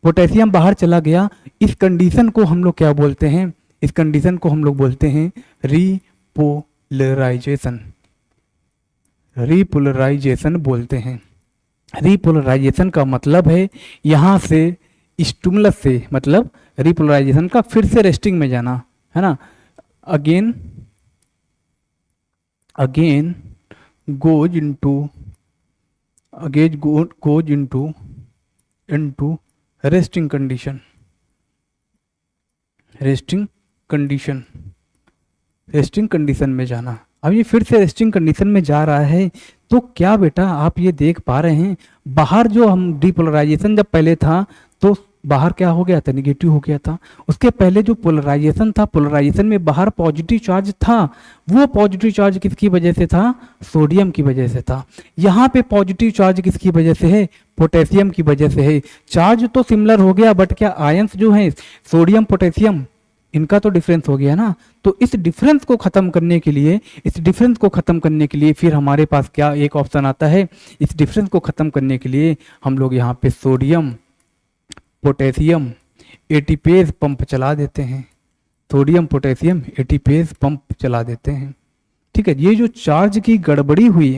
पोटेशियम बाहर चला गया। इस कंडीशन को हम लोग क्या बोलते हैं, इस कंडीशन को हम लोग बोलते हैं रीपोलराइजेशन। रीपोलराइजेशन बोलते हैं। रीपोलराइजेशन का मतलब है यहाँ से स्टिमुलस से, मतलब रीपोलराइजेशन का फिर से रेस्टिंग में जाना, है ना। Again goes into resting condition, resting condition में जाना। अब ये फिर से रेस्टिंग कंडीशन में जा रहा है, तो क्या बेटा आप ये देख पा रहे हैं, बाहर जो हम डीपोलराइजेशन जब पहले था तो बाहर क्या हो गया था, निगेटिव हो गया था। उसके पहले जो पोलराइजेशन था, पोलराइजेशन में बाहर पॉजिटिव चार्ज था। वो पॉजिटिव चार्ज किसकी वजह से था, सोडियम की वजह से था। यहाँ पे पॉजिटिव चार्ज किसकी वजह से है, पोटेशियम की वजह से है। चार्ज तो सिमिलर हो गया, बट क्या आयंस जो है सोडियम पोटेशियम, इनका तो डिफरेंस हो गया ना। तो इस डिफरेंस को खत्म करने के लिए, फिर हमारे पास क्या एक ऑप्शन आता है, इस डिफरेंस को खत्म करने के लिए हम लोग यहाँ पे सोडियम पोटेशियम एटीपेज पंप चला देते हैं। सोडियम पोटेशियम एटीपेज पंप चला देते हैं, ठीक है। ये जो चार्ज की गड़बड़ी हुई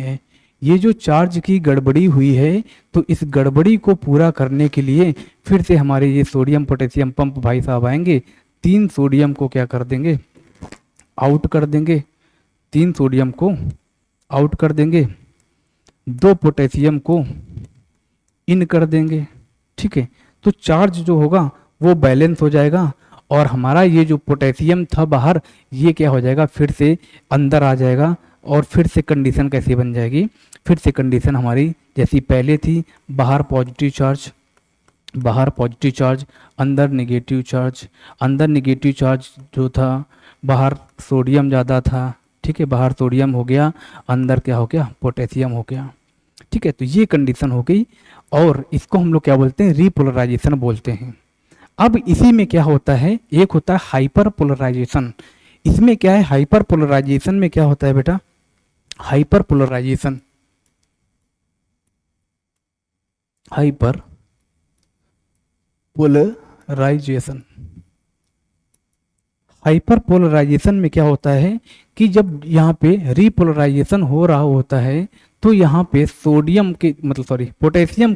है, तो इस गड़बड़ी को पूरा करने के लिए फिर से हमारे ये सोडियम पोटेशियम पंप भाई साहब आएंगे। 3 सोडियम को क्या कर देंगे, आउट कर देंगे। 3 सोडियम को आउट कर देंगे, 2 पोटेशियम को इन कर देंगे, ठीक है। तो चार्ज जो होगा वो बैलेंस हो जाएगा और हमारा ये जो पोटेशियम था बाहर, ये क्या हो जाएगा, फिर से अंदर आ जाएगा। और फिर से कंडीशन कैसी बन जाएगी, फिर से कंडीशन हमारी जैसी पहले थी, बाहर पॉजिटिव चार्ज, अंदर नेगेटिव चार्ज जो था, बाहर सोडियम ज़्यादा था, ठीक है। बाहर सोडियम हो गया, अंदर क्या हो गया, पोटेशियम हो गया, ठीक है। तो ये कंडीशन हो गई और इसको हम लोग क्या बोलते हैं, रीपोलराइजेशन बोलते हैं। अब इसी में क्या होता है, एक होता है हाइपर पोलराइजेशन। इसमें क्या है, हाइपर पोलराइजेशन में क्या होता है बेटा, हाइपर पोलराइजेशन में क्या होता है कि जब यहाँ पे रीपोलराइजेशन हो रहा होता है, तो यहाँ पे पोटेशियम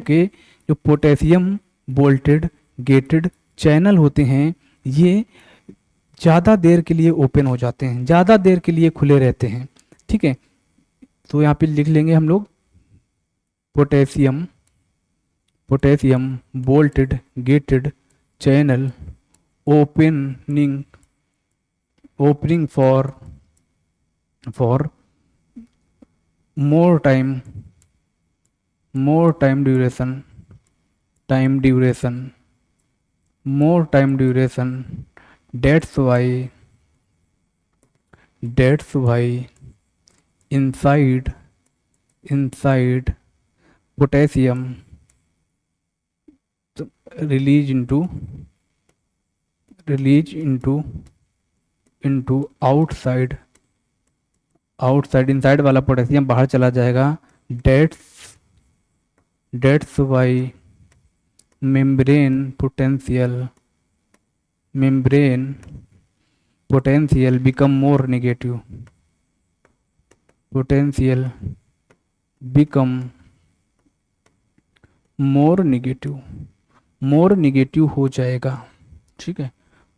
के जो पोटेशियम वोल्टेज गेटेड चैनल होते हैं, ये ज़्यादा देर के लिए ओपन हो जाते हैं, ज़्यादा देर के लिए खुले रहते हैं, ठीक है। तो यहाँ पे लिख लेंगे हम लोग potassium voltage gated channel opening for more time duration, that's why inside potassium release into outside, inside वाला पोटेशियम बाहर चला जाएगा। that's why membrane potential become more negative, more negative हो जाएगा, ठीक है।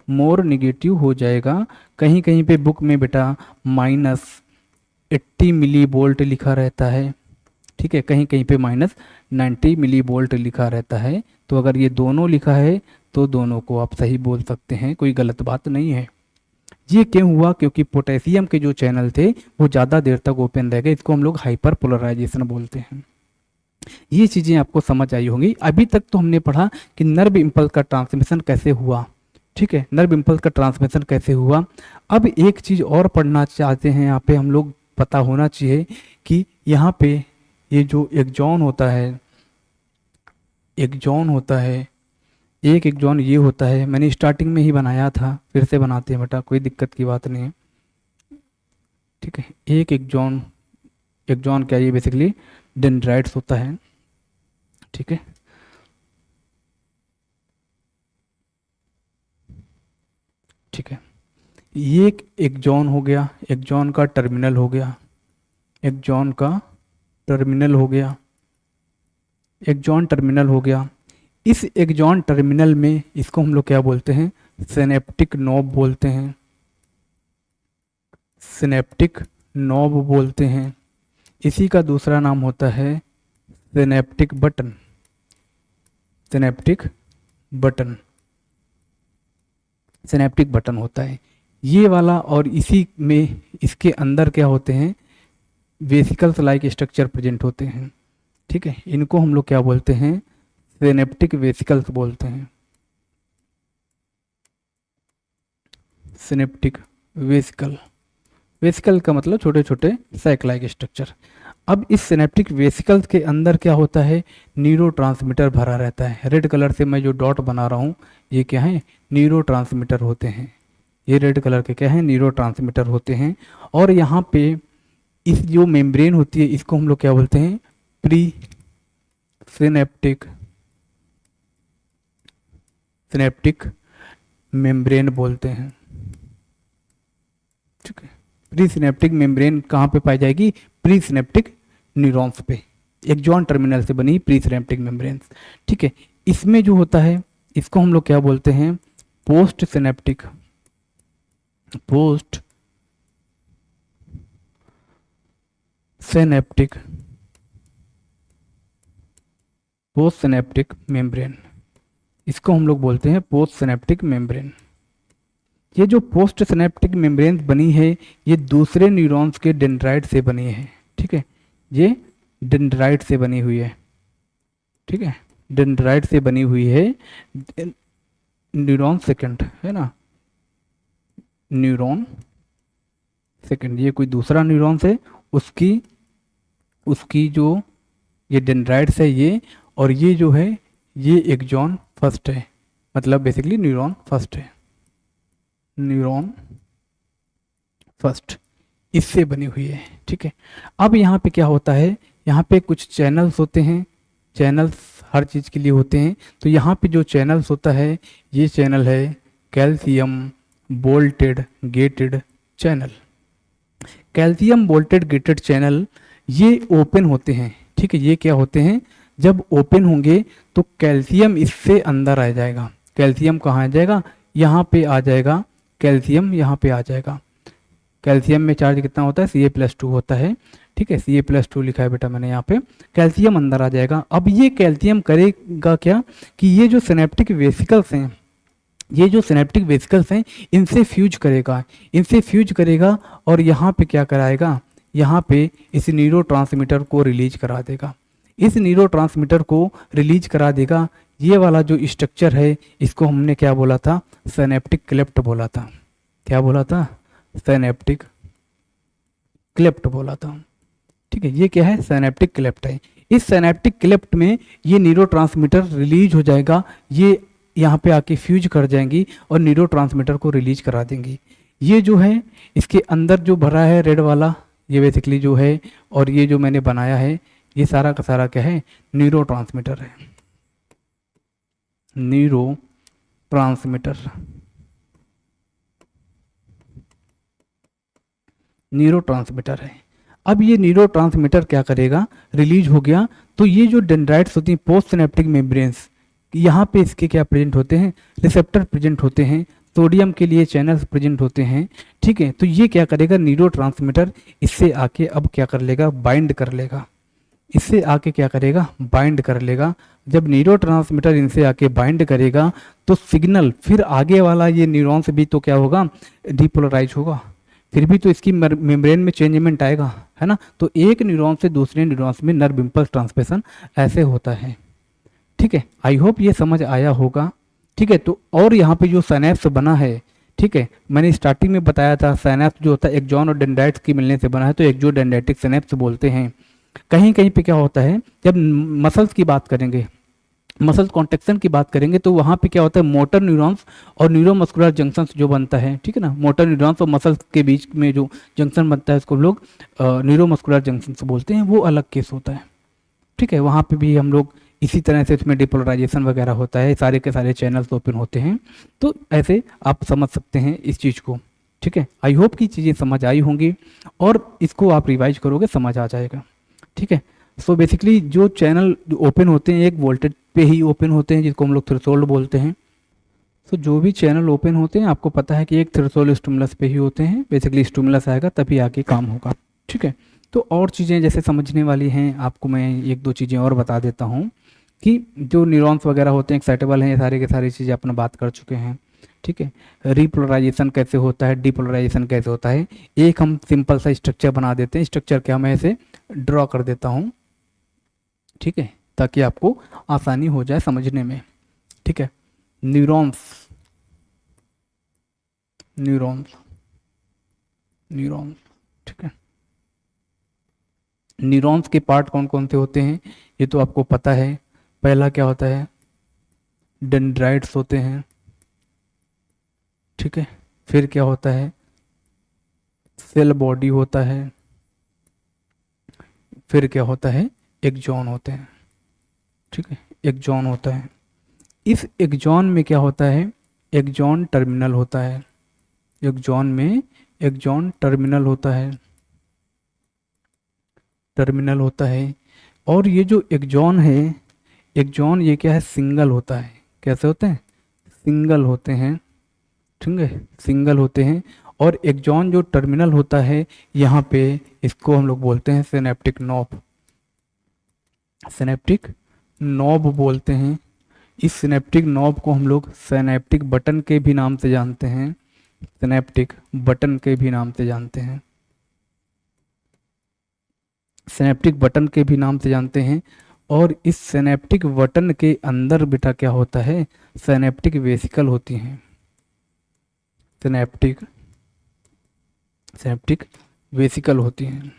मोर निगेटिव हो जाएगा। कहीं कहीं पे बुक में बेटा -80 मिली वोल्ट लिखा रहता है, ठीक है। कहीं कहीं पे -90 मिली वोल्ट लिखा रहता है। तो अगर ये दोनों लिखा है तो दोनों को आप सही बोल सकते हैं, कोई गलत बात नहीं है, ये क्यों हुआ? क्योंकि पोटेशियम के जो चैनल थे वो ज़्यादा देर तक ओपन रह गए, इसको हम लोग हाइपर पोलराइजेशन बोलते हैं। ये चीज़ें आपको समझ आई होंगी। अभी तक तो हमने पढ़ा कि नर्व इम्पल्स का ट्रांसमिशन कैसे हुआ, ठीक है, नर्व इम्पल्स का ट्रांसमिशन कैसे हुआ। अब एक चीज़ और पढ़ना चाहते हैं, यहाँ पे हम लोग पता होना चाहिए कि यहाँ पे ये जो एक्सॉन होता है, एक्सॉन होता है, एक एक्सॉन ये होता है, मैंने स्टार्टिंग में ही बनाया था, फिर से बनाते हैं बेटा, कोई दिक्कत की बात नहीं है, ठीक है। एक एक्सॉन, एक्सॉन क्या, ये बेसिकली डेंड्राइट्स होता है, ठीक है। ठीक है, ये एक एक्सॉन हो गया, एक्सॉन का टर्मिनल हो गया, एक्सॉन का टर्मिनल हो गया, एक्सॉन टर्मिनल हो गया। इस एक्सॉन टर्मिनल में इसको हम लोग क्या बोलते हैं? सिनेप्टिक नोब बोलते हैं, सिनेप्टिक नोब बोलते हैं। इसी का दूसरा नाम होता है synaptic button, synaptic button, synaptic button होता है ये वाला। और इसी में इसके अंदर क्या होते हैं? वेसिकल्स लाइक स्ट्रक्चर प्रेजेंट होते हैं, ठीक है। इनको हम लोग क्या बोलते हैं? सिनेप्टिक वेसिकल्स बोलते हैं, सिनेप्टिक वेसिकल। वेसिकल का मतलब छोटे छोटे सैक लाइक स्ट्रक्चर। अब इस सिनेप्टिक वेसिकल्स के अंदर क्या होता है? न्यूरोट्रांसमीटर भरा रहता है। रेड कलर से मैं जो डॉट बना रहा हूँ ये क्या है? न्यूरोट्रांसमीटर होते हैं। ये रेड कलर के क्या है? न्यूरोट्रांसमीटर होते हैं। और यहाँ पे इस जो मेम्ब्रेन होती है इसको हम लोग क्या बोलते हैं? प्री सिनेप्टिक, सिनेप्टिक मेम्ब्रेन बोलते हैं, ठीक है। प्री सिनेप्टिक मेम्ब्रेन कहाँ पे पाई जाएगी? प्री सिनेप्टिक न्यूरॉन्स पे, एक्सॉन टर्मिनल से बनी प्री सिनेप्टिक मेम्ब्रेन, ठीक है। इसमें जो होता है इसको हम लोग क्या बोलते हैं? Post synaptic, post synaptic, post synaptic membrane, इसको हम लोग बोलते हैं पोस्ट सिनेप्टिक मेम्ब्रेन। ये जो पोस्ट सिनेप्टिक मेम्ब्रेन बनी है ये दूसरे न्यूरॉन्स के डेंड्राइट से बनी है, ठीक है। ये डेंड्राइट से बनी हुई है, ठीक है, डेंड्राइट से बनी हुई है। न्यूरॉन सेकंड है ना, न्यूरॉन सेकंड, ये कोई दूसरा न्यूरॉन है, उसकी जो ये डेंड्राइट्स है ये, और ये जो है ये एक्सॉन फर्स्ट है, मतलब बेसिकली न्यूरॉन फर्स्ट है, न्यूरॉन फर्स्ट इससे बनी हुई है, ठीक है। अब यहाँ पे क्या होता है? यहाँ पे कुछ चैनल्स होते हैं, चैनल्स हर चीज़ के लिए होते हैं। तो यहाँ पे जो चैनल्स होता है ये चैनल है calcium bolted gated channel. Calcium bolted gated channel ये ओपन होते हैं, ठीक है। ये क्या होते हैं? जब ओपन होंगे तो कैल्शियम इससे अंदर आ जाएगा। कैल्शियम कहाँ आ जाएगा? यहाँ पे आ जाएगा, कैल्शियम यहाँ पे आ जाएगा। कैल्शियम में चार्ज कितना होता है? Ca+2 होता है, ठीक है। Ca+2 लिखा है बेटा मैंने यहाँ पे। कैल्शियम अंदर आ जाएगा। अब ये कैल्शियम करेगा क्या कि ये जो सिनेप्टिक वेसिकल्स हैं, ये जो सिनेप्टिक वेसिकल्स हैं इनसे फ्यूज करेगा, इनसे फ्यूज करेगा और यहाँ पे क्या कराएगा? यहाँ पे इस न्यूरोट्रांसमीटर को रिलीज करा देगा। इस न्यूरोट्रांसमीटर को रिलीज करा देगा। ये वाला जो स्ट्रक्चर है इसको हमने क्या बोला था? सिनेप्टिक क्लेफ्ट बोला था। क्या बोला था? सिनेप्टिक क्लेफ्ट बोला था, ठीक है। ये क्या है? सिनेप्टिक क्लेफ्ट है। इस सिनेप्टिक क्लेफ्ट में ये न्यूरोट्रांसमीटर रिलीज हो जाएगा, ये यहाँ पे आके फ्यूज कर जाएंगी और न्यूरोट्रांसमीटर को रिलीज करा देंगी। ये जो है इसके अंदर जो भरा है रेड वाला, ये बेसिकली जो है, और ये जो मैंने बनाया है ये सारा का सारा क्या है? न्यूरोट्रांसमीटर है, न्यूरोट्रांसमीटर, न्यूरोट्रांसमीटर है। अब ये न्यूरोट्रांसमीटर क्या करेगा? रिलीज हो गया तो ये जो डेंड्राइट्स होती हैं पोस्ट सिनेप्टिक मेम्ब्रेन्स, यहाँ पे इसके क्या प्रेजेंट होते हैं? रिसेप्टर प्रेजेंट होते हैं, सोडियम के लिए चैनल्स प्रेजेंट होते हैं, ठीक है। तो ये क्या करेगा? न्यूरोट्रांसमीटर इससे आके अब क्या कर लेगा? बाइंड कर लेगा। इससे आके क्या करेगा, बाइंड कर लेगा। जब न्यूरोट्रांसमीटर इनसे आके बाइंड करेगा तो सिग्नल फिर आगे वाला ये न्यूरॉन्स भी तो क्या होगा, डिपोलराइज होगा, फिर भी तो इसकी मेम्ब्रेन में चेंजमेंट आएगा, है ना। तो एक न्यूरॉन से दूसरे न्यूरॉन्स में नर्व इम्पल्स ट्रांसमिशन ऐसे होता है। ठीक है, आई होप ये समझ आया होगा। ठीक है, तो और यहाँ पे जो साइनेप्स बना है, ठीक है, मैंने स्टार्टिंग में बताया था साइनेप्स जो होता है एक्सॉन और डेंड्राइट्स की मिलने से बना है, तो एक्सोडेंड्राइटिक साइनेप्स बोलते हैं। कहीं कहीं पे क्या होता है, जब मसल्स की बात करेंगे, मसल कॉन्ट्रेक्शन की बात करेंगे, तो वहाँ पे क्या होता है, मोटर न्यूरॉन्स और न्यूरोमस्कुलर जंक्शन जो बनता है, ठीक है ना, मोटर न्यूरॉन्स और मसल्स के बीच में जो जंक्शन बनता है उसको लोग न्यूरोमस्कुलर जंक्शन बोलते हैं, वो अलग केस होता है। ठीक है, वहाँ पे भी हम लोग इसी तरह से उसमें डिपोलराइजेशन वगैरह होता है, सारे के सारे चैनल्स ओपन होते हैं, तो ऐसे आप समझ सकते हैं इस चीज़ को। ठीक है, आई होप की चीज़ें समझ आई होंगी और इसको आप रिवाइज करोगे समझ आ जाएगा। ठीक है, सो बेसिकली जो चैनल ओपन होते हैं एक वोल्टेज पे ही ओपन होते हैं, जिसको हम लोग थ्रेशोल्ड बोलते हैं। सो जो भी चैनल ओपन होते हैं आपको पता है कि एक थ्रेशोल्ड स्टिमुलस पे ही होते हैं, बेसिकली स्टिमुलस आएगा तभी आगे काम होगा। ठीक है, तो और चीज़ें जैसे समझने वाली हैं, आपको मैं एक दो चीज़ें और बता देता हूँ कि जो न्यूरॉन्स वगैरह होते हैं एक्साइटेबल हैं, ये सारे के सारी चीज़ें अपना बात कर चुके हैं। ठीक है, रिपोलराइजेशन कैसे होता है, डिपोलराइजेशन कैसे होता है, एक हम सिंपल सा स्ट्रक्चर बना देते हैं। स्ट्रक्चर क्या, मैं इसे ड्रॉ कर देता हूँ, ठीक है, ताकि आपको आसानी हो जाए समझने में। ठीक है, न्यूरॉन्स न्यूरॉन्स न्यूरॉन्स ठीक है, न्यूरॉन्स के पार्ट कौन कौन से होते हैं ये तो आपको पता है। पहला क्या होता है, डेंड्राइट्स होते हैं। ठीक है, फिर क्या होता है, सेल बॉडी होता है, फिर क्या होता है, एक्सॉन होते हैं। ठीक है, एक्सॉन होता है। इस एक्सॉन में क्या होता है, एक्सॉन टर्मिनल होता है। एक्सॉन में एक्सॉन टर्मिनल होता है, टर्मिनल होता है। और ये जो एक्सॉन है, एक्सॉन ये क्या है, सिंगल होता है। कैसे होते हैं, सिंगल होते हैं। ठीक है, सिंगल होते हैं। और एक्सॉन जो टर्मिनल होता है यहाँ पे, इसको हम लोग बोलते हैं सिनेप्टिक नॉब, सिनेप्टिक नॉब बोलते हैं। इस सिनेप्टिक नॉब को हम लोग सिनेप्टिक बटन के भी नाम से जानते हैं, सिनेप्टिक बटन के भी नाम से जानते हैं, सिनेप्टिक बटन के भी नाम से जानते हैं। और इस सिनेप्टिक बटन के अंदर बेटा क्या होता है, सिनेप्टिक वेसिकल होती हैं, सिनेप्टिक सिनेप्टिक वेसिकल होती हैं।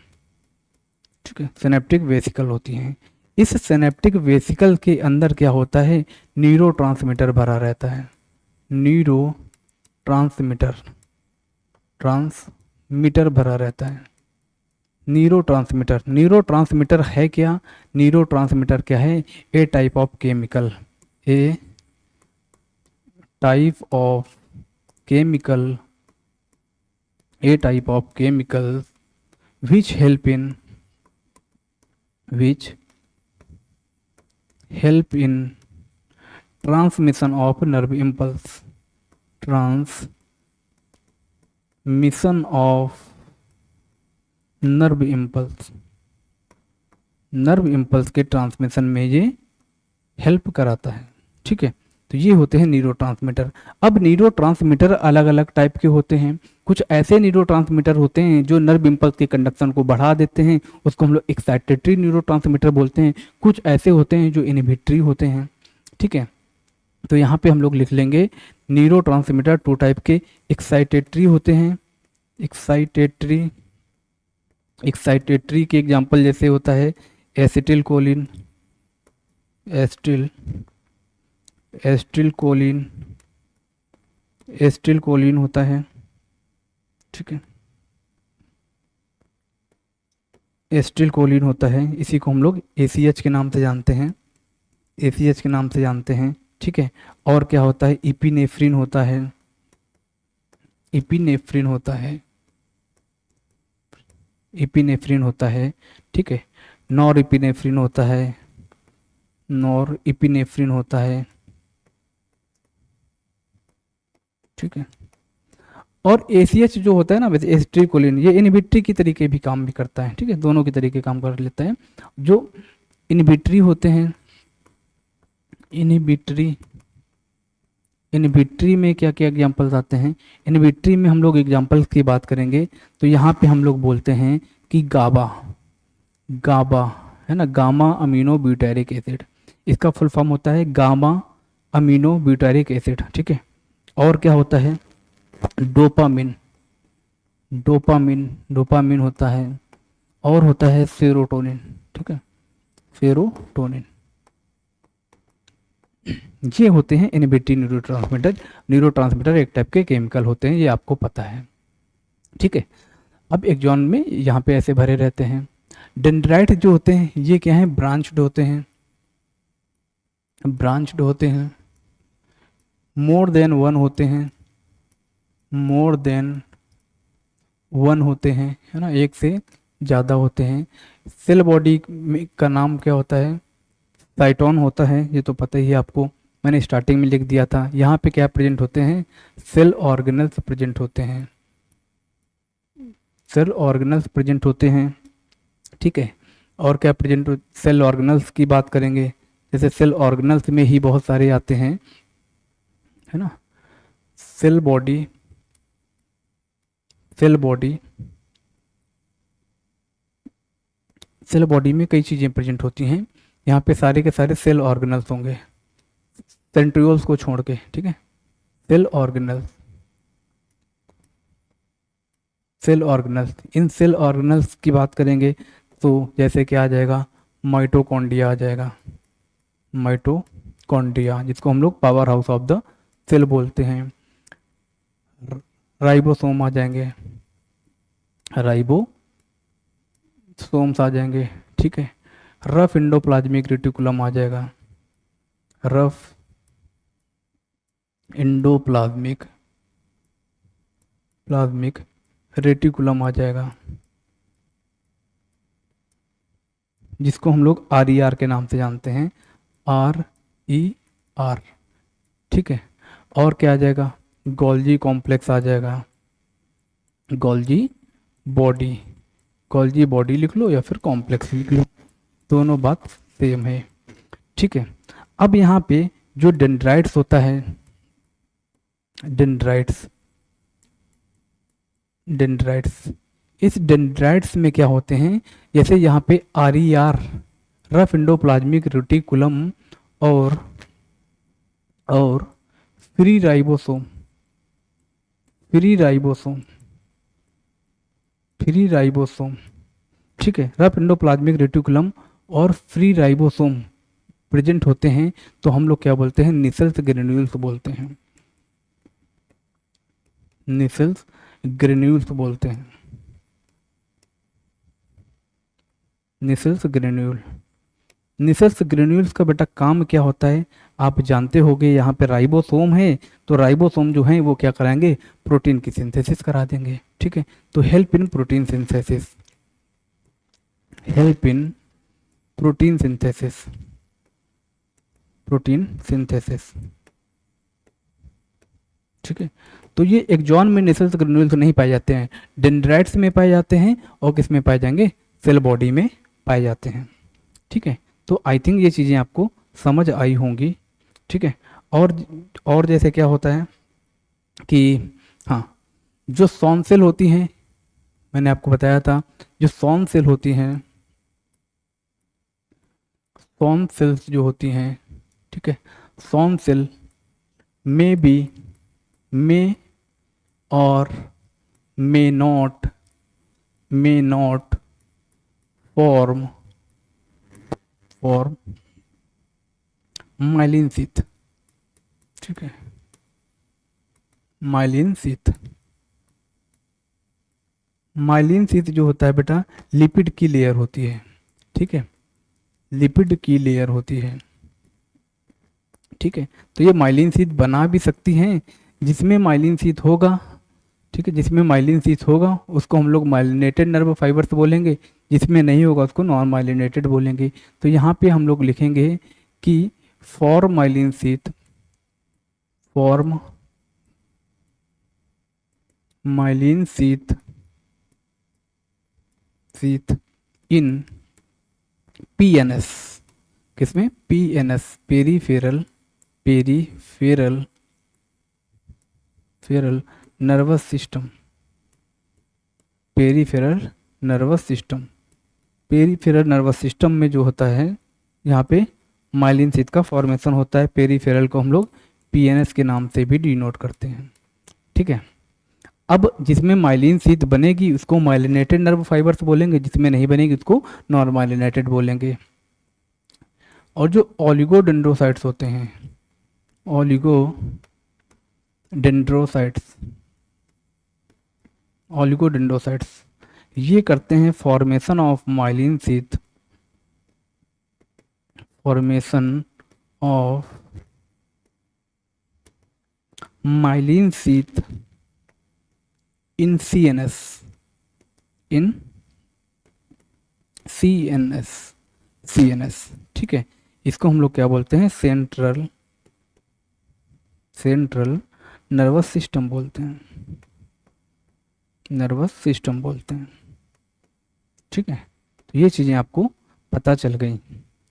ठीक है, सिनेप्टिक वेसिकल होती हैं। इस सिनेप्टिक वेसिकल के अंदर क्या होता है, न्यूरोट्रांसमीटर भरा रहता है, न्यूरो ट्रांसमीटर ट्रांसमीटर भरा रहता है। न्यूरोट्रांसमीटर, न्यूरोट्रांसमीटर है क्या, न्यूरोट्रांसमीटर क्या है, a type of chemical, a type of chemical, a type of chemical which help in transmission of nerve impulse, transmission of nerve impulse, nerve impulse के transmission में ये हेल्प कराता है। ठीक है, तो ये होते हैं न्यूरोट्रांसमीटर। अब न्यूरोट्रांसमीटर अलग अलग टाइप के होते हैं। कुछ ऐसे न्यूरोट्रांसमीटर होते हैं जो नर्व इम्पल्स के कंडक्शन को बढ़ा देते हैं, उसको हम लोग एक्साइटेटरी न्यूरोट्रांसमीटर बोलते हैं। कुछ ऐसे होते हैं जो इनहिबिटरी होते हैं। ठीक है, तो यहाँ पे हम लोग लिख लेंगे न्यूरोट्रांसमीटर टू टाइप के एक्साइटेटरी होते हैं, एक्साइटेटरी एक्साइटेटरी के एग्जांपल जैसे होता है एसिटिल कोलिन, एस्टिल कोलिन होता है। ठीक है, एस्टिल कोलिन होता है, इसी को हम लोग ACH के नाम से जानते हैं, ACH के नाम से जानते हैं। ठीक है, और क्या होता है, इपिनेफ्रिन होता है, इपिनेफ्रिन होता है, इपिनेफ्रिन होता है। ठीक है, नॉर इपिनेफ्रिन होता है, नॉर इपिनेफ्रिन होता है। ठीक है, और ACH जो होता है ना, वैसे एसिटिलकोलिन, ये इनहिबिटरी की तरीके भी काम भी करता है, ठीक है, दोनों के तरीके काम कर लेता है। जो इनहिबिटरी होते हैं, इनहिबिटरी, इनहिबिटरी में क्या क्या एग्जांपल्स आते हैं? इनहिबिटरी में हम लोग एग्जांपल्स की बात करेंगे तो यहाँ पे हम लोग बोलते हैं कि गाबा, गाबा है ना, गामा अमीनो ब्यूटारिक एसिड, इसका फुल फॉर्म होता है गामा अमीनो ब्यूटारिक एसिड, ठीक है। और क्या होता है? डोपामिन, डोपामिन, डोपामिन होता है। और होता है सेरोटोनिन, ठीक है, सेरोटोनिन। ये होते हैं इनहिबिटरी न्यूरोट्रांसमीटर। न्यूरोट्रांसमीटर एक टाइप के केमिकल होते हैं, ये आपको पता है, ठीक है। अब एक्सॉन में यहाँ पे ऐसे भरे रहते हैं। डेंड्राइट जो होते हैं ये क्या है? ब्रांच्ड होते हैं, ब्रांच्ड होते हैं, मोर देन वन होते हैं, मोर देन वन होते हैं, है ना, एक से ज़्यादा होते हैं। सेल बॉडी में का नाम क्या होता है? साइटोन होता है, ये तो पता ही है आपको, मैंने स्टार्टिंग में लिख दिया था। यहाँ पे क्या प्रेजेंट होते हैं? सेल ऑर्गेनल्स प्रेजेंट होते हैं, सेल ऑर्गेनल्स प्रेजेंट होते हैं, ठीक है। और क्या प्रेजेंट? सेल ऑर्गेनल्स की बात करेंगे, जैसे सेल ऑर्गेनल्स में ही बहुत सारे आते हैं, है ना। Cell body, cell body, cell body में कई चीज़ें प्रेजेंट होती हैं। यहाँ पे सारे के सारे सेल ऑर्गेनल्स होंगे, सेंट्रियोल्स को छोड़ के, ठीक है। सेल ऑर्गेनल्स, सेल ऑर्गेनल्स, इन सेल ऑर्गेनल्स की बात करेंगे तो जैसे क्या आ जाएगा? माइटोकॉन्ड्रिया आ जाएगा, माइटोकॉन्ड्रिया, जिसको हम लोग power house of the cell बोलते हैं। राइबोसोम आ जाएंगे, राइबोसोम्स आ जाएंगे, ठीक है। रफ इंडोप्लाज्मिक रेटिकुलम आ जाएगा, रफ इंडोप्लाज्मिक, प्लाज्मिक रेटिकुलम आ जाएगा, जिसको हम लोग RER के नाम से जानते हैं, RER, ठीक है। और क्या आ जाएगा? गोल्जी कॉम्प्लेक्स आ जाएगा, गोल्जी बॉडी, गोल्जी बॉडी लिख लो या फिर कॉम्प्लेक्स लिख लो, दोनों बात सेम है, ठीक है। अब यहाँ पे जो डेंड्राइट्स होता है, डेंड्राइट्स, डेंड्राइट्स, इस डेंड्राइट्स में क्या होते हैं? जैसे यहाँ पे RER, रफ इंडोप्लाज्मिक रेटिकुलम, और free ribosome, free ribosome, free ribosome, ठीक है, रफ इंडोप्लाज्मिक रेटिकुलम और फ्री राइबोसोम प्रेजेंट होते हैं तो हम लोग क्या बोलते हैं? निसेल्स ग्रेन्यूल्स बोलते हैं, निसेल्स ग्रेन्यूल्स बोलते हैं, निसेल्स ग्रेन्यूल। निसेल्स ग्रेन्यूल्स का बेटा काम क्या होता है? आप जानते होंगे, यहाँ पे राइबोसोम है तो राइबोसोम जो है वो क्या कराएंगे? प्रोटीन की सिंथेसिस करा देंगे, ठीक है। तो help in protein synthesis, help in protein synthesis, protein synthesis, ठीक है। तो ये एक्सॉन में निसेल्स ग्रेन्यूल्स नहीं पाए जाते हैं, डेंड्राइट्स में पाए जाते हैं और किस में पाए जाएंगे? सेल बॉडी में पाए जाते हैं, ठीक है। तो आई थिंक ये चीज़ें आपको समझ आई होंगी, ठीक है। और जैसे क्या होता है कि हाँ, जो सॉन सेल होती हैं, मैंने आपको बताया था, जो सॉन सेल होती हैं, सॉन सेल्स जो होती हैं, ठीक है, सॉन सेल में भी, मे और may not form myelin sheath, ठीक है, माइलिन शीथ। माइलिन शीथ जो होता है बेटा, लिपिड की लेयर होती है, ठीक है, लिपिड की लेयर होती है, ठीक है। तो ये माइलिन शीथ बना भी सकती हैं, जिसमें माइलिन शीथ होगा, ठीक है, जिसमें माइलिन शीथ होगा उसको हम लोग माइलिनेटेड नर्व फाइबर्स बोलेंगे, जिसमें नहीं होगा उसको नॉन माइलिनेटेड बोलेंगे। तो यहाँ पे हम लोग लिखेंगे कि form myelin sheath, form myelin sheath in PNS, किसमें? PNS, peripheral nervous system, peripheral nervous system में जो होता है यहाँ पे माइलिन शीथ का फॉर्मेशन होता है। पेरीफेरल को हम लोग पीएनएस के नाम से भी डिनोट करते हैं, ठीक है। अब जिसमें माइलिन शीथ बनेगी उसको माइलिनेटेड नर्व फाइबर्स बोलेंगे, जिसमें नहीं बनेगी उसको नॉन माइलिनेटेड बोलेंगे। और जो ओलिगोडेंड्रोसाइट्स होते हैं, ओलिगोडेंड्रोसाइट्स ये करते हैं formation of myelin sheath in CNS, ठीक है। इसको हम लोग क्या बोलते हैं? सेंट्रल नर्वस सिस्टम बोलते हैं, ठीक है। तो ये चीज़ें आपको पता चल गई।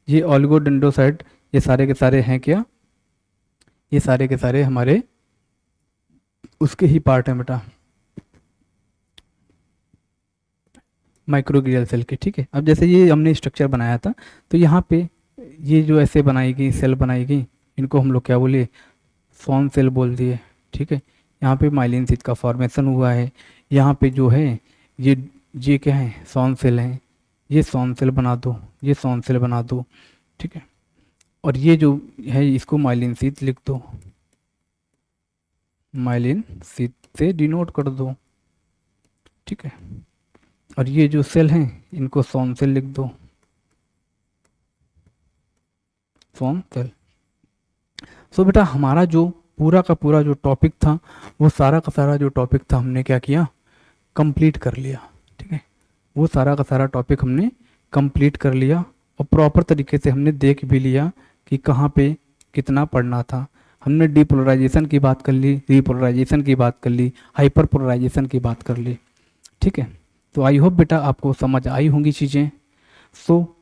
ये ओलिगोडेंड्रोसाइट ये सारे के सारे हैं क्या? ये सारे के सारे हमारे उसके ही पार्ट हैं बेटा, माइक्रोग्लियल सेल के, ठीक है। अब जैसे ये हमने स्ट्रक्चर बनाया था, तो यहाँ पे ये जो ऐसे बनाई गई सेल बनाई गई, इनको हम लोग क्या बोले? सॉन सेल बोल दिए, ठीक है। यहाँ पे माइलिन शीथ का फॉर्मेशन हुआ है। यहाँ पे जो है ये क्या है? सॉन सेल हैं। ये सॉन सेल बना दो, ये सॉन सेल बना दो, ठीक है। और ये जो है इसको माइलिन शीथ लिख दो, माइलिन शीथ से डिनोट कर दो, ठीक है। और ये जो सेल हैं इनको सॉन सेल लिख दो, सॉन सेल। सो बेटा हमारा जो पूरा का पूरा जो टॉपिक था, वो सारा का सारा जो टॉपिक था हमने क्या किया? कंप्लीट कर लिया, ठीक है। वो सारा का सारा टॉपिक हमने कंप्लीट कर लिया और प्रॉपर तरीके से हमने देख भी लिया कि कहाँ पे कितना पढ़ना था। हमने डीपोलराइजेशन की बात कर ली, रीपोलराइजेशन की बात कर ली, हाइपर पोलराइजेशन की बात कर ली, ठीक है। तो आई होप बेटा आपको समझ आई होंगी चीज़ें। सो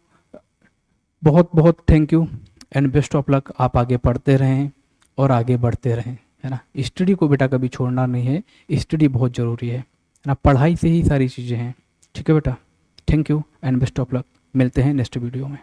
बहुत बहुत thank you and best of luck. आप आगे पढ़ते रहें और आगे बढ़ते रहें, है ना। स्टडी को बेटा कभी छोड़ना नहीं है, स्टडी बहुत ज़रूरी है ना। पढ़ाई से ही सारी चीज़ें हैं, ठीक है बेटा। Thank you and best of luck. मिलते हैं नेक्स्ट वीडियो में।